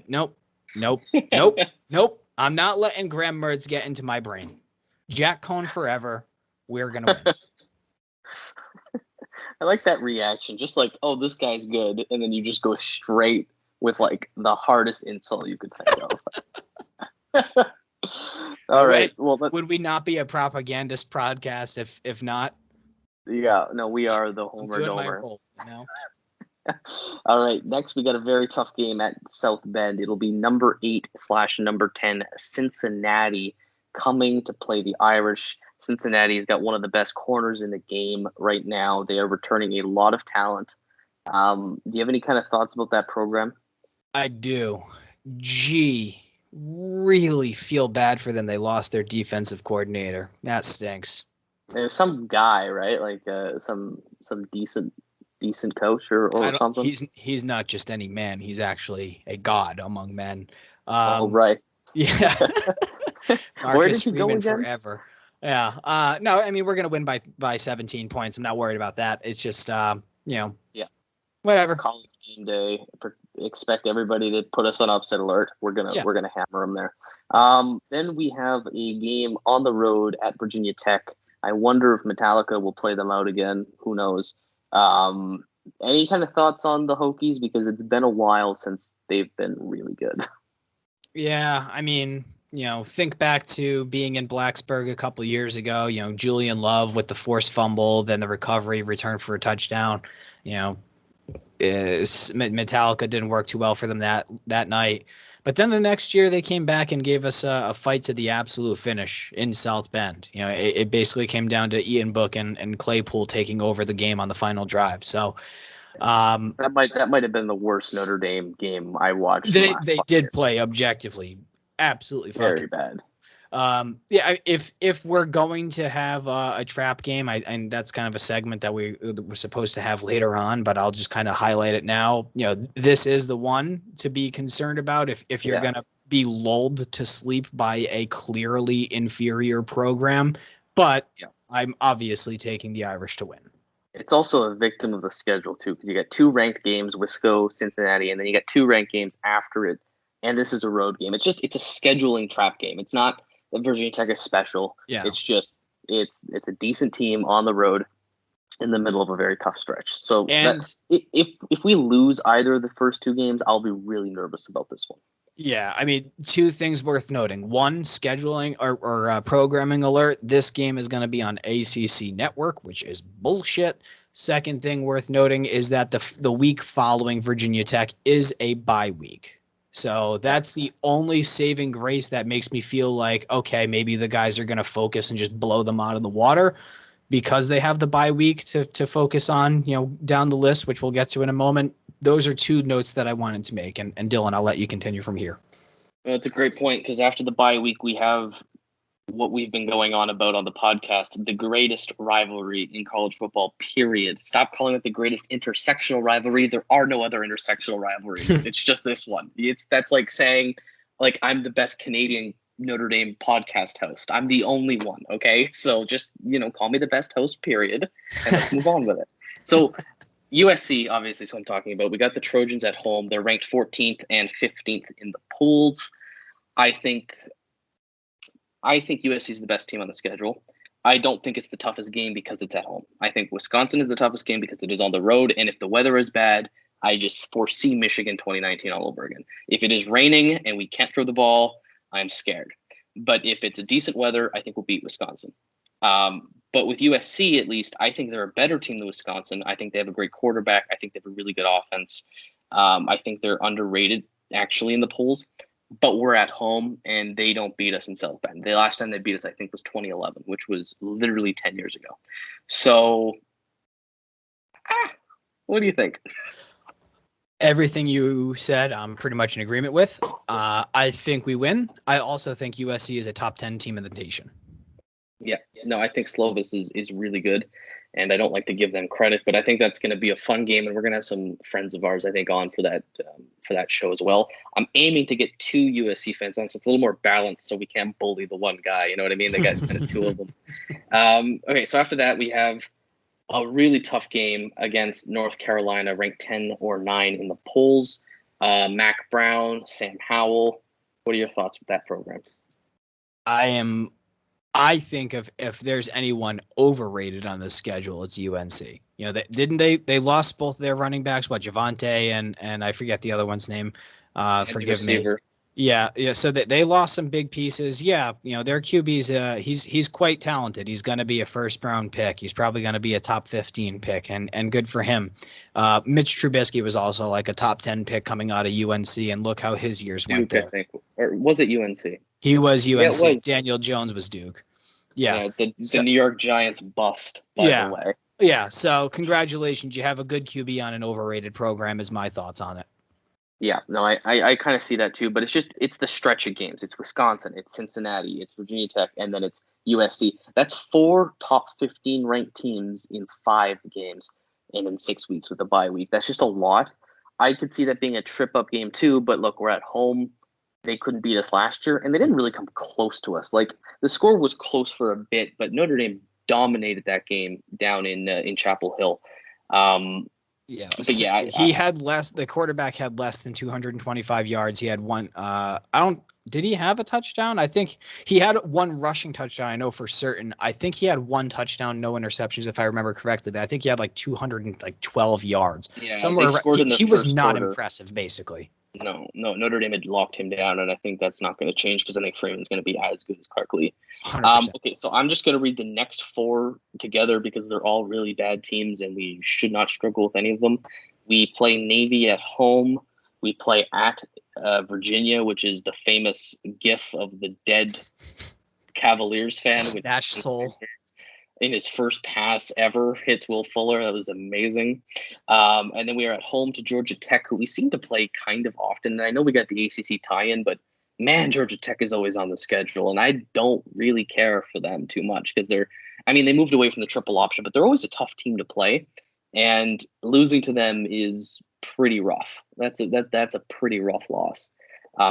Nope. I'm not letting Graham Mertz get into my brain. Jack Cohn forever. We're gonna win. I like that reaction. Just like, oh, this guy's good. And then you just go straight with like the hardest insult you could think of. All right. Well, would we not be a propagandist podcast if not? Yeah, no, we are the Homer Domer. All right. Next, we got a very tough game at South Bend. It'll be number 8/number 10 Cincinnati coming to play the Irish. Cincinnati's got one of the best corners in the game right now. They are returning a lot of talent. Do you have any kind of thoughts about that program? I do. Really feel bad for them. They lost their defensive coordinator. That stinks. There's some guy, right? Like some decent coach or something. He's not just any man. He's actually a god among men. Right. Yeah. Where did he go again? Forever. Yeah. No, I mean, we're going to win by 17 points. I'm not worried about that. It's just, Yeah. Whatever. College game day. Expect everybody to put us on upset alert. We're gonna hammer them there. Then we have a game on the road at Virginia Tech. I wonder if Metallica will play them out again. Who knows? Any kind of thoughts on the Hokies? Because it's been a while since they've been really good. Yeah, I mean, think back to being in Blacksburg a couple of years ago, Julian Love with the forced fumble, then the recovery, return for a touchdown. Metallica didn't work too well for them that night. But then the next year they came back and gave us a fight to the absolute finish in South Bend. It basically came down to Ian Book and Claypool taking over the game on the final drive. So that might have been the worst Notre Dame game I watched. They did play objectively absolutely very bad. If we're going to have a trap game, and that's kind of a segment that we're supposed to have later on, but I'll just kind of highlight it now. This is the one to be concerned about if you're going to be lulled to sleep by a clearly inferior program. But I'm obviously taking the Irish to win. It's also a victim of the schedule too, because you got 2 ranked games, Wisco, Cincinnati, and then you got 2 ranked games after it. And this is a road game. It's a scheduling trap game. It's not that Virginia Tech is special. Yeah. It's just it's a decent team on the road in the middle of a very tough stretch. So if we lose either of the first 2 games, I'll be really nervous about this one. Yeah, I mean, two things worth noting. One, scheduling or programming alert. This game is going to be on ACC Network, which is bullshit. Second thing worth noting is that the week following Virginia Tech is a bye week. So that's the only saving grace that makes me feel like, okay, maybe the guys are going to focus and just blow them out of the water because they have the bye week to focus on, down the list, which we'll get to in a moment. Those are two notes that I wanted to make. And Dylan, I'll let you continue from here. Well, that's a great point because after the bye week, we have what we've been going on about on the podcast, the greatest rivalry in college football, period. Stop calling it the greatest intersectional rivalry. There are no other intersectional rivalries. It's just this one. That's like saying, like, I'm the best Canadian Notre Dame podcast host. I'm the only one, okay? So just, call me the best host, period, and let's move on with it. So USC, obviously, is what I'm talking about. We got the Trojans at home. They're ranked 14th and 15th in the polls. I think USC is the best team on the schedule. I don't think it's the toughest game because it's at home. I think Wisconsin is the toughest game because it is on the road. And if the weather is bad, I just foresee Michigan 2019 all over again. If it is raining and we can't throw the ball, I'm scared. But if it's a decent weather, I think we'll beat Wisconsin. But with USC, at least, I think they're a better team than Wisconsin. I think they have a great quarterback. I think they have a really good offense. I think they're underrated, actually, in the polls. But we're at home, and they don't beat us in South Bend. The last time they beat us, I think, was 2011, which was literally 10 years ago. So, what do you think? Everything you said, I'm pretty much in agreement with. I think we win. I also think USC is a top 10 team in the nation. Yeah, no, I think Slovis is really good, and I don't like to give them credit, but I think that's going to be a fun game, and we're going to have some friends of ours, I think, on for that show as well. I'm aiming to get 2 USC fans on, so it's a little more balanced, so we can't bully the one guy. You know what I mean? They got kind of 2 of them. Okay, so after that, we have a really tough game against North Carolina, ranked 10 or 9 in the polls. Mac Brown, Sam Howell. What are your thoughts with that program? I think if there's anyone overrated on the schedule, it's UNC. They lost both their running backs, Javante and I forget the other one's name. Forgive me. Yeah. So they lost some big pieces. Yeah, their QB's he's quite talented. He's going to be a first round pick. He's probably going to be a top 15 pick, and good for him. Mitch Trubisky was also like a top 10 pick coming out of UNC, and look how his years went there. Or was it UNC? He was UNC. Yeah, it was. Daniel Jones was Duke. Yeah. The New York Giants bust, by the way. Yeah. So congratulations. You have a good QB on an overrated program is my thoughts on it. Yeah, no, I kind of see that too, but it's the stretch of games. It's Wisconsin, it's Cincinnati, it's Virginia Tech, and then it's USC. That's 4 top 15 ranked teams in 5 games and in 6 weeks with a bye week. That's just a lot. I could see that being a trip up game too, but look, we're at home. They couldn't beat us last year, and they didn't really come close to us. Like, the score was close for a bit, but Notre Dame dominated that game down in Chapel Hill. Yeah, but yeah, he had less. The quarterback had less than 225 yards. He had one. Did he have a touchdown? I think he had one rushing touchdown. I know for certain. I think he had 1 touchdown, no interceptions, if I remember correctly. But I think he had like 212 yards. Yeah, somewhere. He was not impressive, basically. No, Notre Dame had locked him down, and I think that's not going to change because I think Freeman's going to be as good as Clark Lee. Okay, so I'm just going to read the next 4 together because they're all really bad teams, and we should not struggle with any of them. We play Navy at home. We play at Virginia, which is the famous gif of the dead Cavaliers fan. Snatch soul. In his first pass ever, hits Will Fuller. That was amazing. And then we are at home to Georgia Tech, who we seem to play kind of often. And I know we got the ACC tie-in, but man, Georgia Tech is always on the schedule. And I don't really care for them too much because they moved away from the triple option, but they're always a tough team to play. And losing to them is pretty rough. That's a pretty rough loss.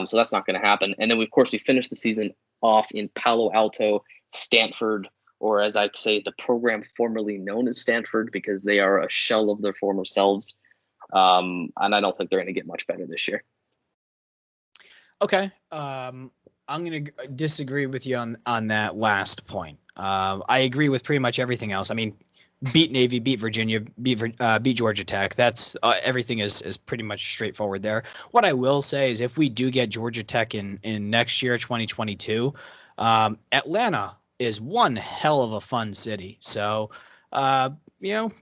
So that's not going to happen. And then, of course, we finish the season off in Palo Alto, Stanford, or as I say, the program formerly known as Stanford, because they are a shell of their former selves. And I don't think they're going to get much better this year. Okay. I'm going to disagree with you on that last point. I agree with pretty much everything else. I mean, beat Navy, beat Virginia, beat Georgia Tech. That's everything is pretty much straightforward there. What I will say is if we do get Georgia Tech in next year, 2022, Atlanta is one hell of a fun city. So,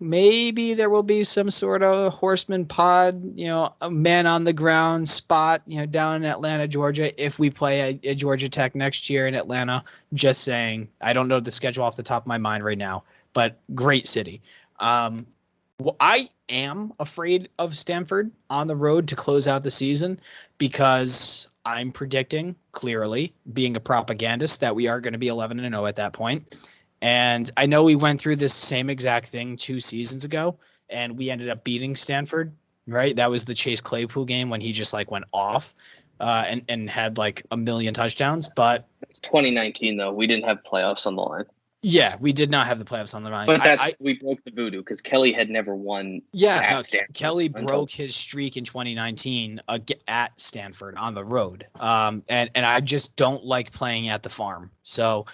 maybe there will be some sort of Horseman Pod, a man on the ground spot, down in Atlanta, Georgia, if we play a Georgia Tech next year in Atlanta. Just saying, I don't know the schedule off the top of my mind right now, but great city. I am afraid of Stanford on the road to close out the season because I'm predicting, clearly, being a propagandist, that we are going to be 11-0 at that point. And I know we went through this same exact thing 2 seasons ago, and we ended up beating Stanford, right? That was the Chase Claypool game when he just went off and had a million touchdowns. But it's 2019 though. We didn't have playoffs on the line. Yeah, we did not have the playoffs on the line. But we broke the voodoo because Kelly had never won. Yeah, Kelly broke his streak in 2019 at Stanford on the road. And I just don't like playing at the Farm. So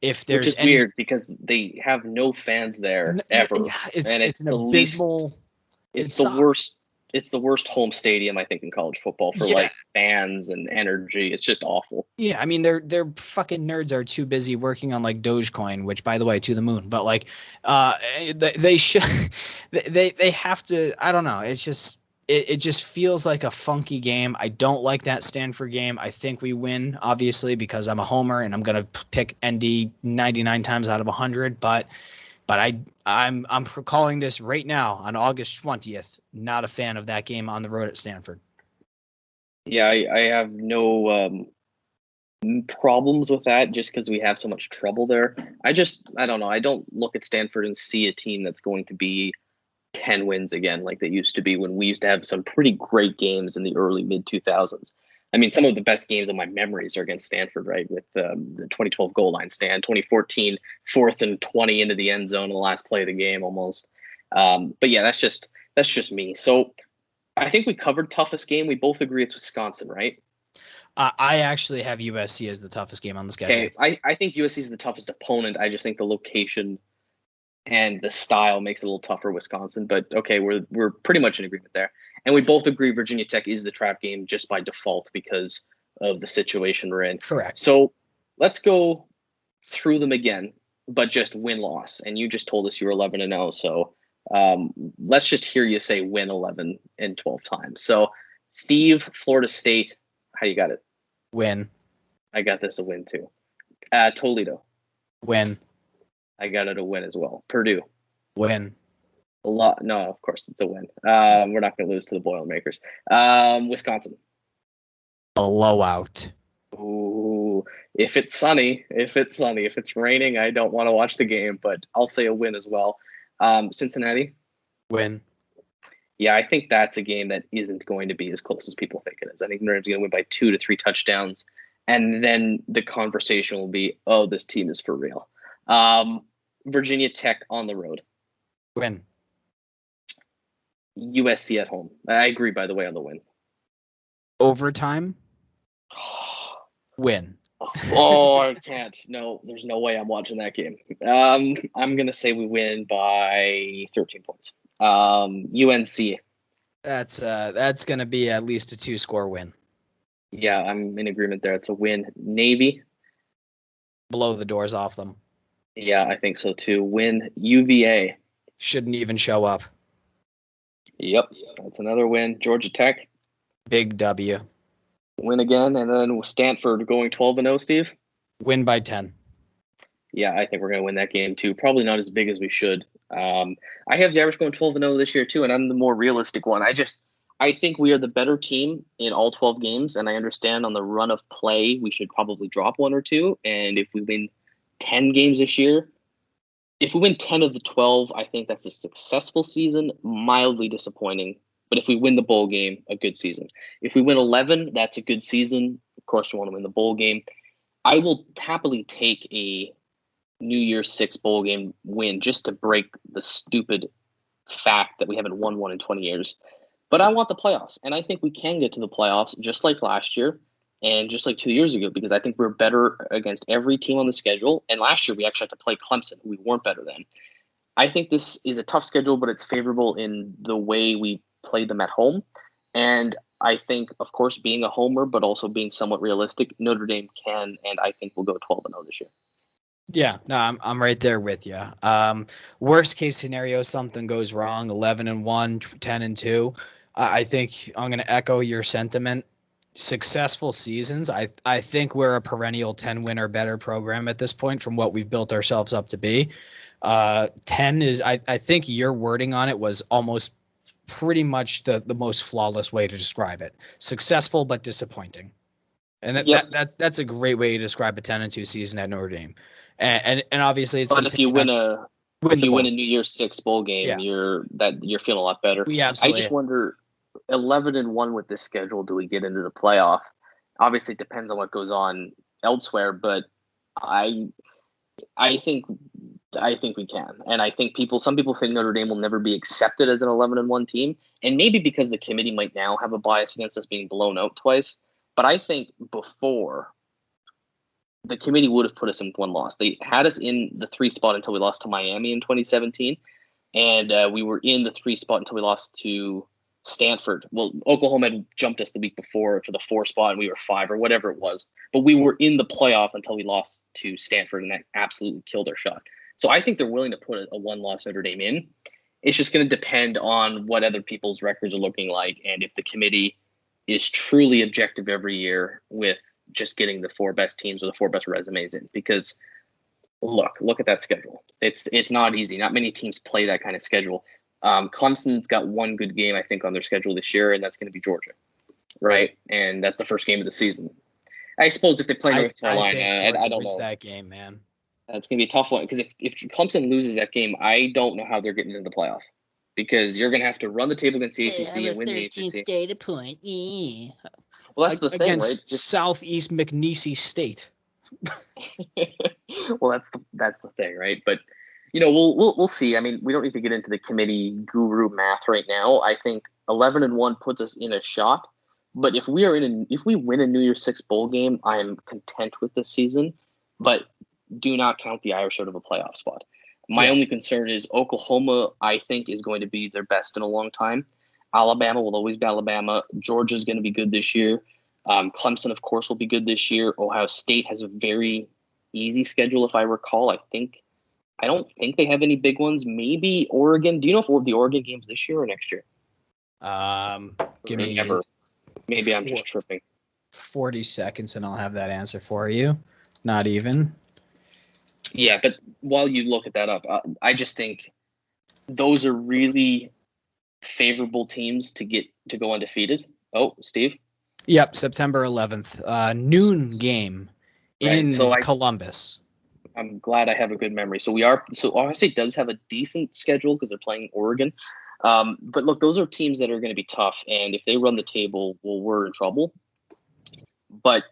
if there's which is weird because they have no fans there ever. Yeah, it's an abysmal. It's the worst. It's the worst home stadium, I think, in college football for fans and energy. It's just awful. Yeah, I mean, their fucking nerds are too busy working on Dogecoin, which, by the way, to the moon. But they should, they have to. I don't know. It's just it just feels like a funky game. I don't like that Stanford game. I think we win, obviously, because I'm a homer and I'm gonna pick ND 99 times out of 100. But I'm calling this right now on August 20th. Not a fan of that game on the road at Stanford. Yeah, I have no problems with that just because we have so much trouble there. I don't know. I don't look at Stanford and see a team that's going to be 10 wins again like they used to be when we used to have some pretty great games in the early mid-2000s. I mean, some of the best games of my memories are against Stanford, right? With the 2012 goal line stand, 2014 4th and 20 into the end zone in the last play of the game almost. But yeah, that's just me. So I think we covered toughest game. We both agree it's Wisconsin, right? I actually have USC as the toughest game on the schedule. Okay, I think USC is the toughest opponent. I just think the location and the style makes it a little tougher Wisconsin. But okay, we're pretty much in agreement there. And we both agree Virginia Tech is the trap game just by default because of the situation we're in. Correct. So let's go through them again, but just win-loss. And you just told us you were 11-0. So let's just hear you say win 11 and 12 times. So Steve, Florida State, how you got it? Win. I got this a win too. Toledo. Win. I got it a win as well. Purdue. Win. No, of course it's a win. We're not going to lose to the Boilermakers. Wisconsin. Blowout. Ooh, if it's sunny, if it's raining, I don't want to watch the game, but I'll say a win as well. Cincinnati. Win. Yeah, I think that's a game that isn't going to be as close as people think it is. I think Notre Dame's going to win by 2 to 3 touchdowns, and then the conversation will be, oh, this team is for real. Virginia Tech on the road. Win. USC at home. I agree, by the way, on the win. Overtime. Win. Oh, I can't. No, there's no way I'm watching that game. I'm going to say we win by 13 points. UNC. That's going to be at least a 2-score win. Yeah, I'm in agreement there. It's a win. Navy. Blow the doors off them. Yeah, I think so too. Win. UVA. Shouldn't even show up. Yep, that's another win. Georgia Tech. Big W. Win again, and then Stanford going 12-0, Steve. Win by 10. Yeah, I think we're going to win that game too. Probably not as big as we should. I have the Irish going 12-0 this year too, and I'm the more realistic one. I think we are the better team in all 12 games, and I understand on the run of play we should probably drop 1 or 2. And if we win 10 games this year, if we win 10 of the 12, I think that's a successful season, mildly disappointing. But if we win the bowl game, a good season. If we win 11, that's a good season. Of course, we want to win the bowl game. I will happily take a New Year's 6 bowl game win just to break the stupid fact that we haven't won one in 20 years. But I want the playoffs, and I think we can get to the playoffs just like last year and just like 2 years ago, because I think we're better against every team on the schedule. And last year we actually had to play Clemson, who we weren't better than. I think this is a tough schedule, but it's favorable in the way we play them at home. And I think, of course, being a homer, but also being somewhat realistic, Notre Dame can, and I think we'll go 12-0 this year. Yeah, no, I'm right there with you. Worst case scenario, something goes wrong, 11-1, 10-2. I think I'm going to echo your sentiment. Successful seasons. I think we're a perennial 10 win or better program at this point from what we've built ourselves up to be. 10 is, I think your wording on it was almost pretty much the most flawless way to describe it. Successful but disappointing. And that's a great way to describe a 10-2 season at Notre Dame. And obviously it's. But if you win a New Year's Six bowl game, you're feeling a lot better. Yeah, absolutely. I just wonder, 11-1 with this schedule, do we get into the playoff? Obviously, it depends on what goes on elsewhere, but I think we can, and I think some people think Notre Dame will never be accepted as an 11-1 team, and maybe because the committee might now have a bias against us being blown out twice. But I think before, the committee would have put us in one loss. They had us in the 3 spot until we lost to Miami in 2017, and we were in the 3 spot until we lost to Stanford. Well, Oklahoma had jumped us the week before to the 4 spot, and we were 5 or whatever it was. But we were in the playoff until we lost to Stanford, and that absolutely killed our shot. So I think they're willing to put a one-loss Notre Dame in. It's just going to depend on what other people's records are looking like, and if the committee is truly objective every year with just getting the 4 best teams or the 4 best resumes in. Because look at that schedule. It's not easy. Not many teams play that kind of schedule. Clemson's got one good game, I think, on their schedule this year, and that's going to be Georgia, right? And that's the first game of the season. I suppose if they play North Carolina, I don't know. That game, man. That's going to be a tough one, because if Clemson loses that game, I don't know how they're getting into the playoff, because you're going to have to run the table against the ACC and win the ACC. Data point. Yeah. Well, that's the thing, against right? Southeast McNeese State. Well, that's the thing, right? But we'll see. I mean, we don't need to get into the committee guru math right now. I think 11-1 puts us in a shot. But if we win a New Year's Six bowl game, I am content with this season. But do not count the Irish out of a playoff spot. My only concern is Oklahoma, I think, is going to be their best in a long time. Alabama will always be Alabama. Georgia's going to be good this year. Clemson, of course, will be good this year. Ohio State has a very easy schedule, if I recall. I don't think they have any big ones. Maybe Oregon. Do you know if the Oregon game's this year or next year? Give me never. Maybe I'm just tripping. 40 seconds and I'll have that answer for you. Not even. Yeah, but while you look at that up, I just think those are really favorable teams to go undefeated. Oh, Steve? Yep, September 11th. Noon game in Columbus. I'm glad I have a good memory. So Ohio State does have a decent schedule because they're playing Oregon. But look, those are teams that are going to be tough, and if they run the table, well, we're in trouble. But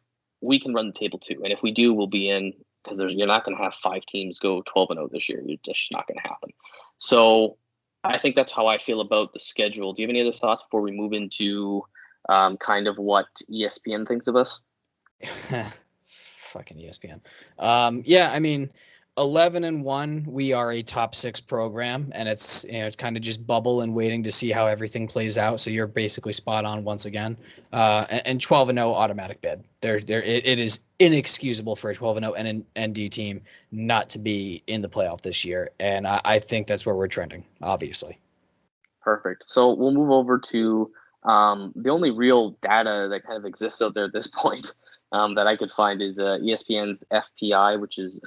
we can run the table too, and if we do, we'll be in, because you're not going to have 5 teams go 12-0 this year. That's just not going to happen. So I think that's how I feel about the schedule. Do you have any other thoughts before we move into kind of what ESPN thinks of us? Fucking ESPN. Yeah, I mean, 11-1, we are a top 6 program, and it's kind of just bubble and waiting to see how everything plays out. So you're basically spot on once again. And 12-0 automatic bid. It is inexcusable for a 12-0 and an ND team not to be in the playoff this year, and I think that's where we're trending, obviously. Perfect. So we'll move over to the only real data that kind of exists out there at this point that I could find is ESPN's FPI, which is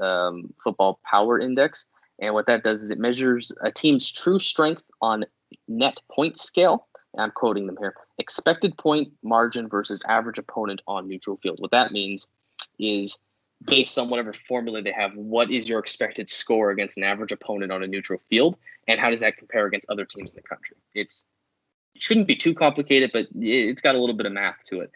Football Power Index. And what that does is it measures a team's true strength on net point scale. And I'm quoting them here: expected point margin versus average opponent on neutral field. What that means is, based on whatever formula they have, what is your expected score against an average opponent on a neutral field, and how does that compare against other teams in the country? It shouldn't be too complicated, but it's got a little bit of math to it.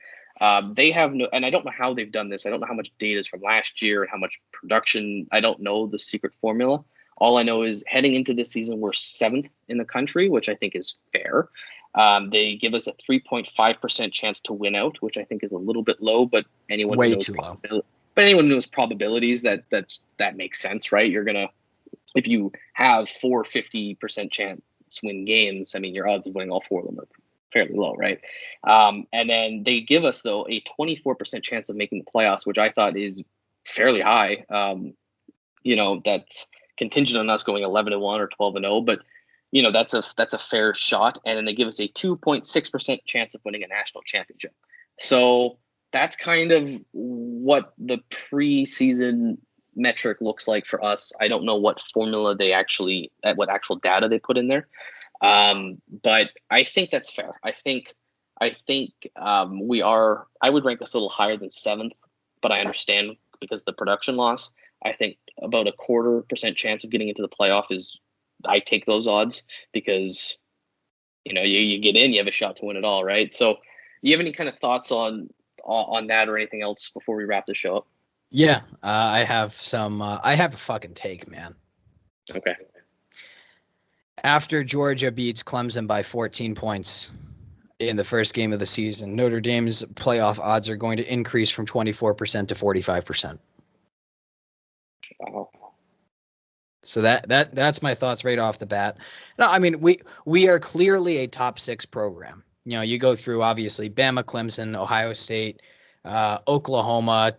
They have no, and I don't know how they've done this. I don't know how much data is from last year and how much production. I don't know the secret formula. All I know is heading into this season, we're 7th in the country, which I think is fair. They give us a 3.5% chance to win out, which I think is a little bit low, but anyone way knows too low. But anyone knows probabilities that makes sense, right? You're gonna if you have 50% chance win games, I mean, your odds of winning all 4 of them are fairly low, right? And then they give us, though, a 24% chance of making the playoffs, which I thought is fairly high. That's contingent on us going 11-1 or 12-0, but that's a fair shot. And then they give us a 2.6% chance of winning a national championship. So that's kind of what the preseason metric looks like for us. I don't know what formula what actual data they put in there. But I think that's fair. I think I would rank us a little higher than 7th, but I understand because of the production loss. I think about a 0.25% chance of getting into the playoff I take those odds because, you get in, you have a shot to win it all, right? So you have any kind of thoughts on that or anything else before we wrap the show up? Yeah, I have I have a fucking take, man. Okay. After Georgia beats Clemson by 14 points in the first game of the season, Notre Dame's playoff odds are going to increase from 24% to 45%. Wow. So that's my thoughts right off the bat. No, I mean, we are clearly a top 6 program. You go through obviously Bama, Clemson, Ohio State, Oklahoma,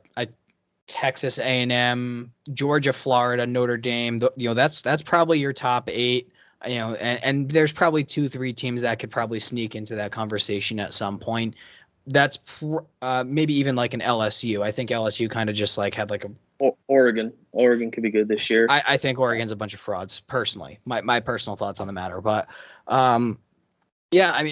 Texas A&M, Georgia, Florida, Notre Dame. That's probably your top 8. And there's probably 2-3 teams that could probably sneak into that conversation at some point. That's maybe even like an LSU. I think LSU kind of just like had like a Oregon could be good this year. I think Oregon's a bunch of frauds, personally. My personal thoughts on the matter, but yeah, I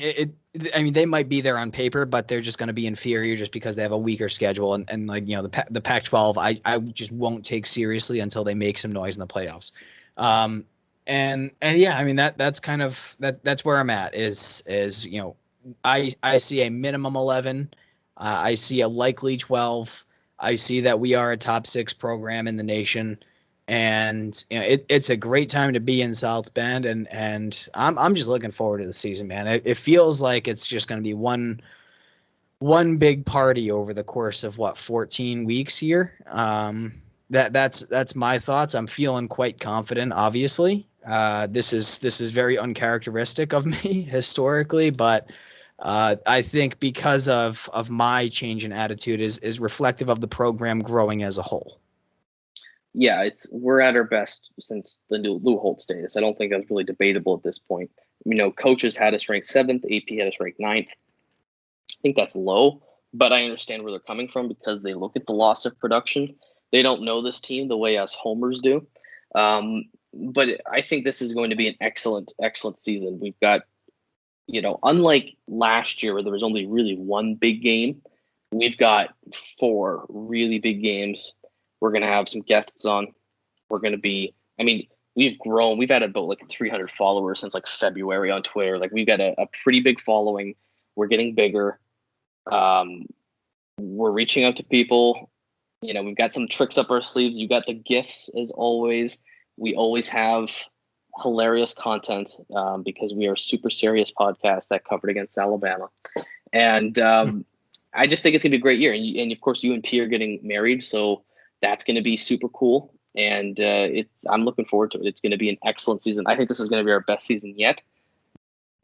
mean they might be there on paper, but they're just going to be inferior just because they have a weaker schedule and like the Pac-12 I just won't take seriously until they make some noise in the playoffs. And yeah, I mean that's kind of that's where I'm at is I see a minimum 11, I see a likely 12. I see that we are a top 6 program in the nation, and it's a great time to be in South Bend, and I'm just looking forward to the season, man. It feels like it's just going to be one big party over the course of 14 weeks here. That's my thoughts. I'm feeling quite confident. Obviously, this is very uncharacteristic of me historically, but. I think because of my change in attitude is reflective of the program growing as a whole. Yeah, we're at our best since the new Lou Holtz days. I don't think that's really debatable at this point. Coaches had us ranked 7th, AP had us ranked 9th. I think that's low, but I understand where they're coming from because they look at the loss of production. They don't know this team the way us homers do. But I think this is going to be an excellent, excellent season. We've got unlike last year where there was only really one big game, we've got 4 really big games. We're going to have some guests on. We're going to be, we've grown. We've had about 300 followers since February on Twitter. We've got a pretty big following. We're getting bigger. We're reaching out to people. We've got some tricks up our sleeves. You got the gifts as always. We always have hilarious content because we are a super serious podcast that covered against Alabama. And I just think it's going to be a great year. And of course, you and P are getting married. So that's going to be super cool. And I'm looking forward to it. It's going to be an excellent season. I think this is going to be our best season yet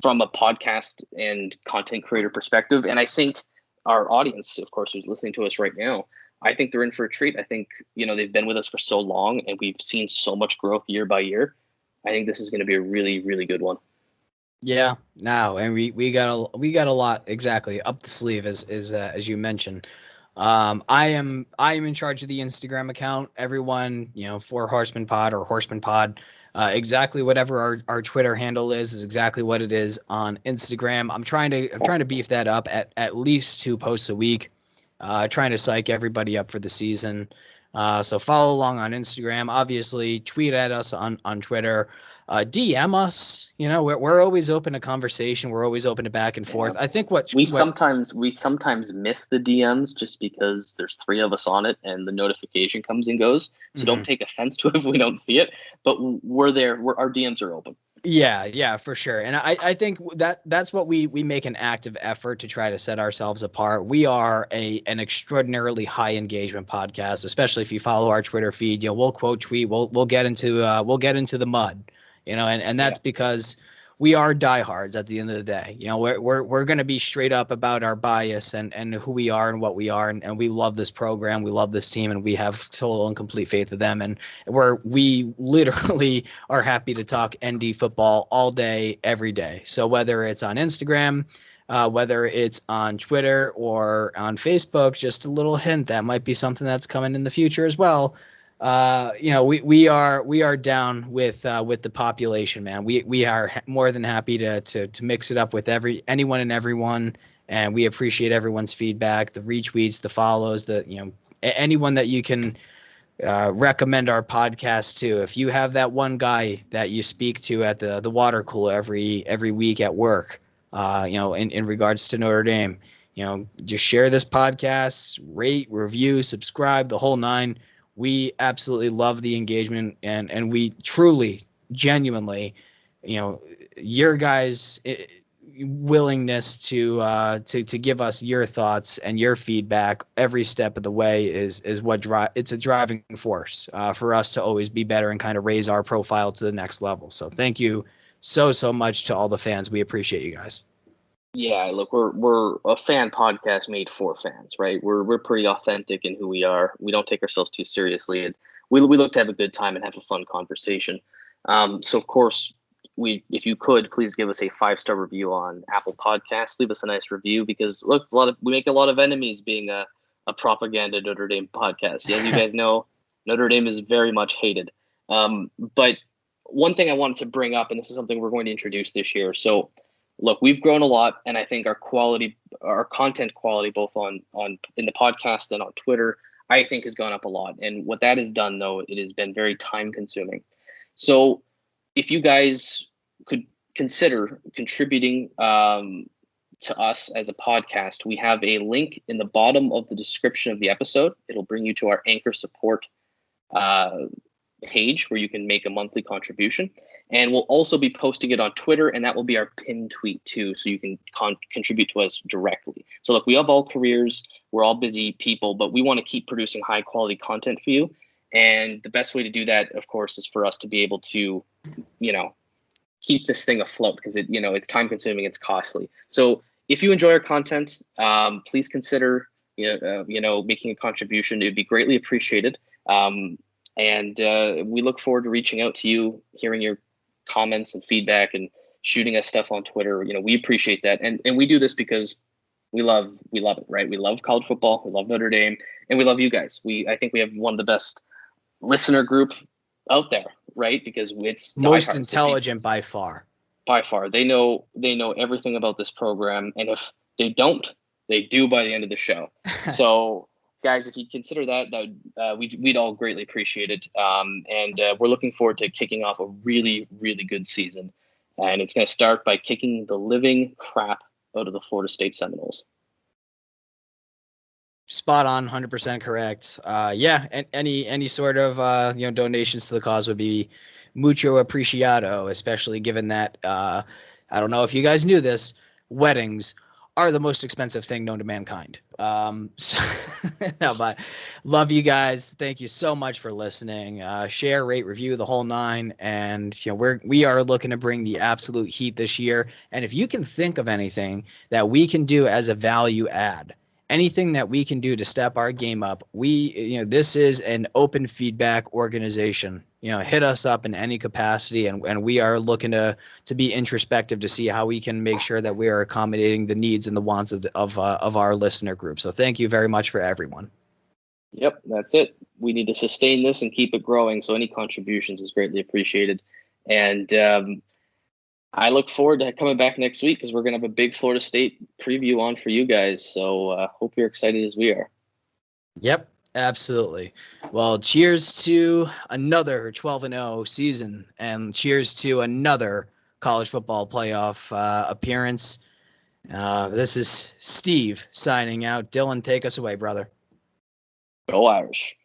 from a podcast and content creator perspective. And I think our audience, of course, who's listening to us right now, I think they're in for a treat. I think, they've been with us for so long and we've seen so much growth year by year. I think this is going to be a really, really good one. Yeah, and we got a lot exactly up the sleeve as you mentioned. I am in charge of the Instagram account. Everyone, for Horsemen Pod or Horsemen Pod, exactly whatever our Twitter handle is exactly what it is on Instagram. I'm trying to beef that up at least 2 posts a week. Trying to psych everybody up for the season. So follow along on Instagram. Obviously, tweet at us on Twitter. DM us. We're always open to conversation. We're always open to back and forth. I think we sometimes miss the DMs just because there's 3 of us on it and the notification comes and goes. So don't take offense to it if we don't see it. But we're there. Our DMs are open. Yeah, for sure. And I think that's what we make an active effort to try to set ourselves apart. We are an extraordinarily high engagement podcast, especially if you follow our Twitter feed. We'll quote tweet, we'll get into the mud, and that's because we are diehards at the end of the day. We're going to be straight up about our bias and who we are and what we are. And we love this program. We love this team, and we have total and complete faith in them. And we literally are happy to talk ND football all day, every day. So whether it's on Instagram, whether it's on Twitter or on Facebook, just a little hint that might be something that's coming in the future as well. We are down with the population, man. We are more than happy to mix it up with anyone and everyone, and we appreciate everyone's feedback, the retweets, the follows, anyone that you can recommend our podcast to. If you have that one guy that you speak to at the water cooler every week at work, in regards to Notre Dame, just share this podcast, rate, review, subscribe, the whole nine. We absolutely love the engagement, and we truly, genuinely, your guys' willingness to give us your thoughts and your feedback every step of the way is what it's a driving force for us to always be better and kind of raise our profile to the next level. So thank you so much to all the fans. We appreciate you guys. Yeah, look, we're a fan podcast made for fans, right? We're pretty authentic in who we are. We don't take ourselves too seriously, and we look to have a good time and have a fun conversation. So of course, if you could please give us a 5-star review on Apple Podcasts. Leave us a nice review, because look, we make a lot of enemies being a propaganda Notre Dame podcast. As you guys know, Notre Dame is very much hated. But one thing I wanted to bring up, and this is something we're going to introduce this year. So look, we've grown a lot, and I think our content quality, both on in the podcast and on Twitter, I think has gone up a lot. And what that has done, though, it has been very time consuming. So if you guys could consider contributing to us as a podcast, we have a link in the bottom of the description of the episode. It'll bring you to our Anchor support page where you can make a monthly contribution, and we'll also be posting it on Twitter, and that will be our pinned tweet too, so you can contribute to us directly. So look, we have all careers, we're all busy people, but we want to keep producing high quality content for you, and the best way to do that, of course, is for us to be able to keep this thing afloat, because it's time consuming, it's costly. So if you enjoy our content, please consider making a contribution. It would be greatly appreciated. And we look forward to reaching out to you, hearing your comments and feedback, and shooting us stuff on Twitter. We appreciate that. And we do this because we love it, right? We love college football, we love Notre Dame, and we love you guys. I think we have one of the best listener group out there, right? Because it's most intelligent by far. By far. They know everything about this program. And if they don't, they do by the end of the show. So guys, if you consider that we'd all greatly appreciate it. And we're looking forward to kicking off a really, really good season. And it's going to start by kicking the living crap out of the Florida State Seminoles. Spot on, 100% correct. And any sort of donations to the cause would be mucho apreciado, especially given that I don't know if you guys knew this, weddings are the most expensive thing known to mankind. But love you guys. Thank you so much for listening. Share, rate, review, the whole nine. And we are looking to bring the absolute heat this year. And if you can think of anything that we can do as a value add, anything that we can do to step our game up, this is an open feedback organization. Hit us up in any capacity, and we are looking to be introspective to see how we can make sure that we are accommodating the needs and the wants of our listener group. So thank you very much for everyone. Yep, that's it. We need to sustain this and keep it growing. So any contributions is greatly appreciated. And I look forward to coming back next week, because we're going to have a big Florida State preview on for you guys. So hope you're excited as we are. Yep, absolutely. Well, cheers to another 12-0 season, and cheers to another college football playoff appearance. This is Steve signing out. Dylan, take us away, brother. Go Irish.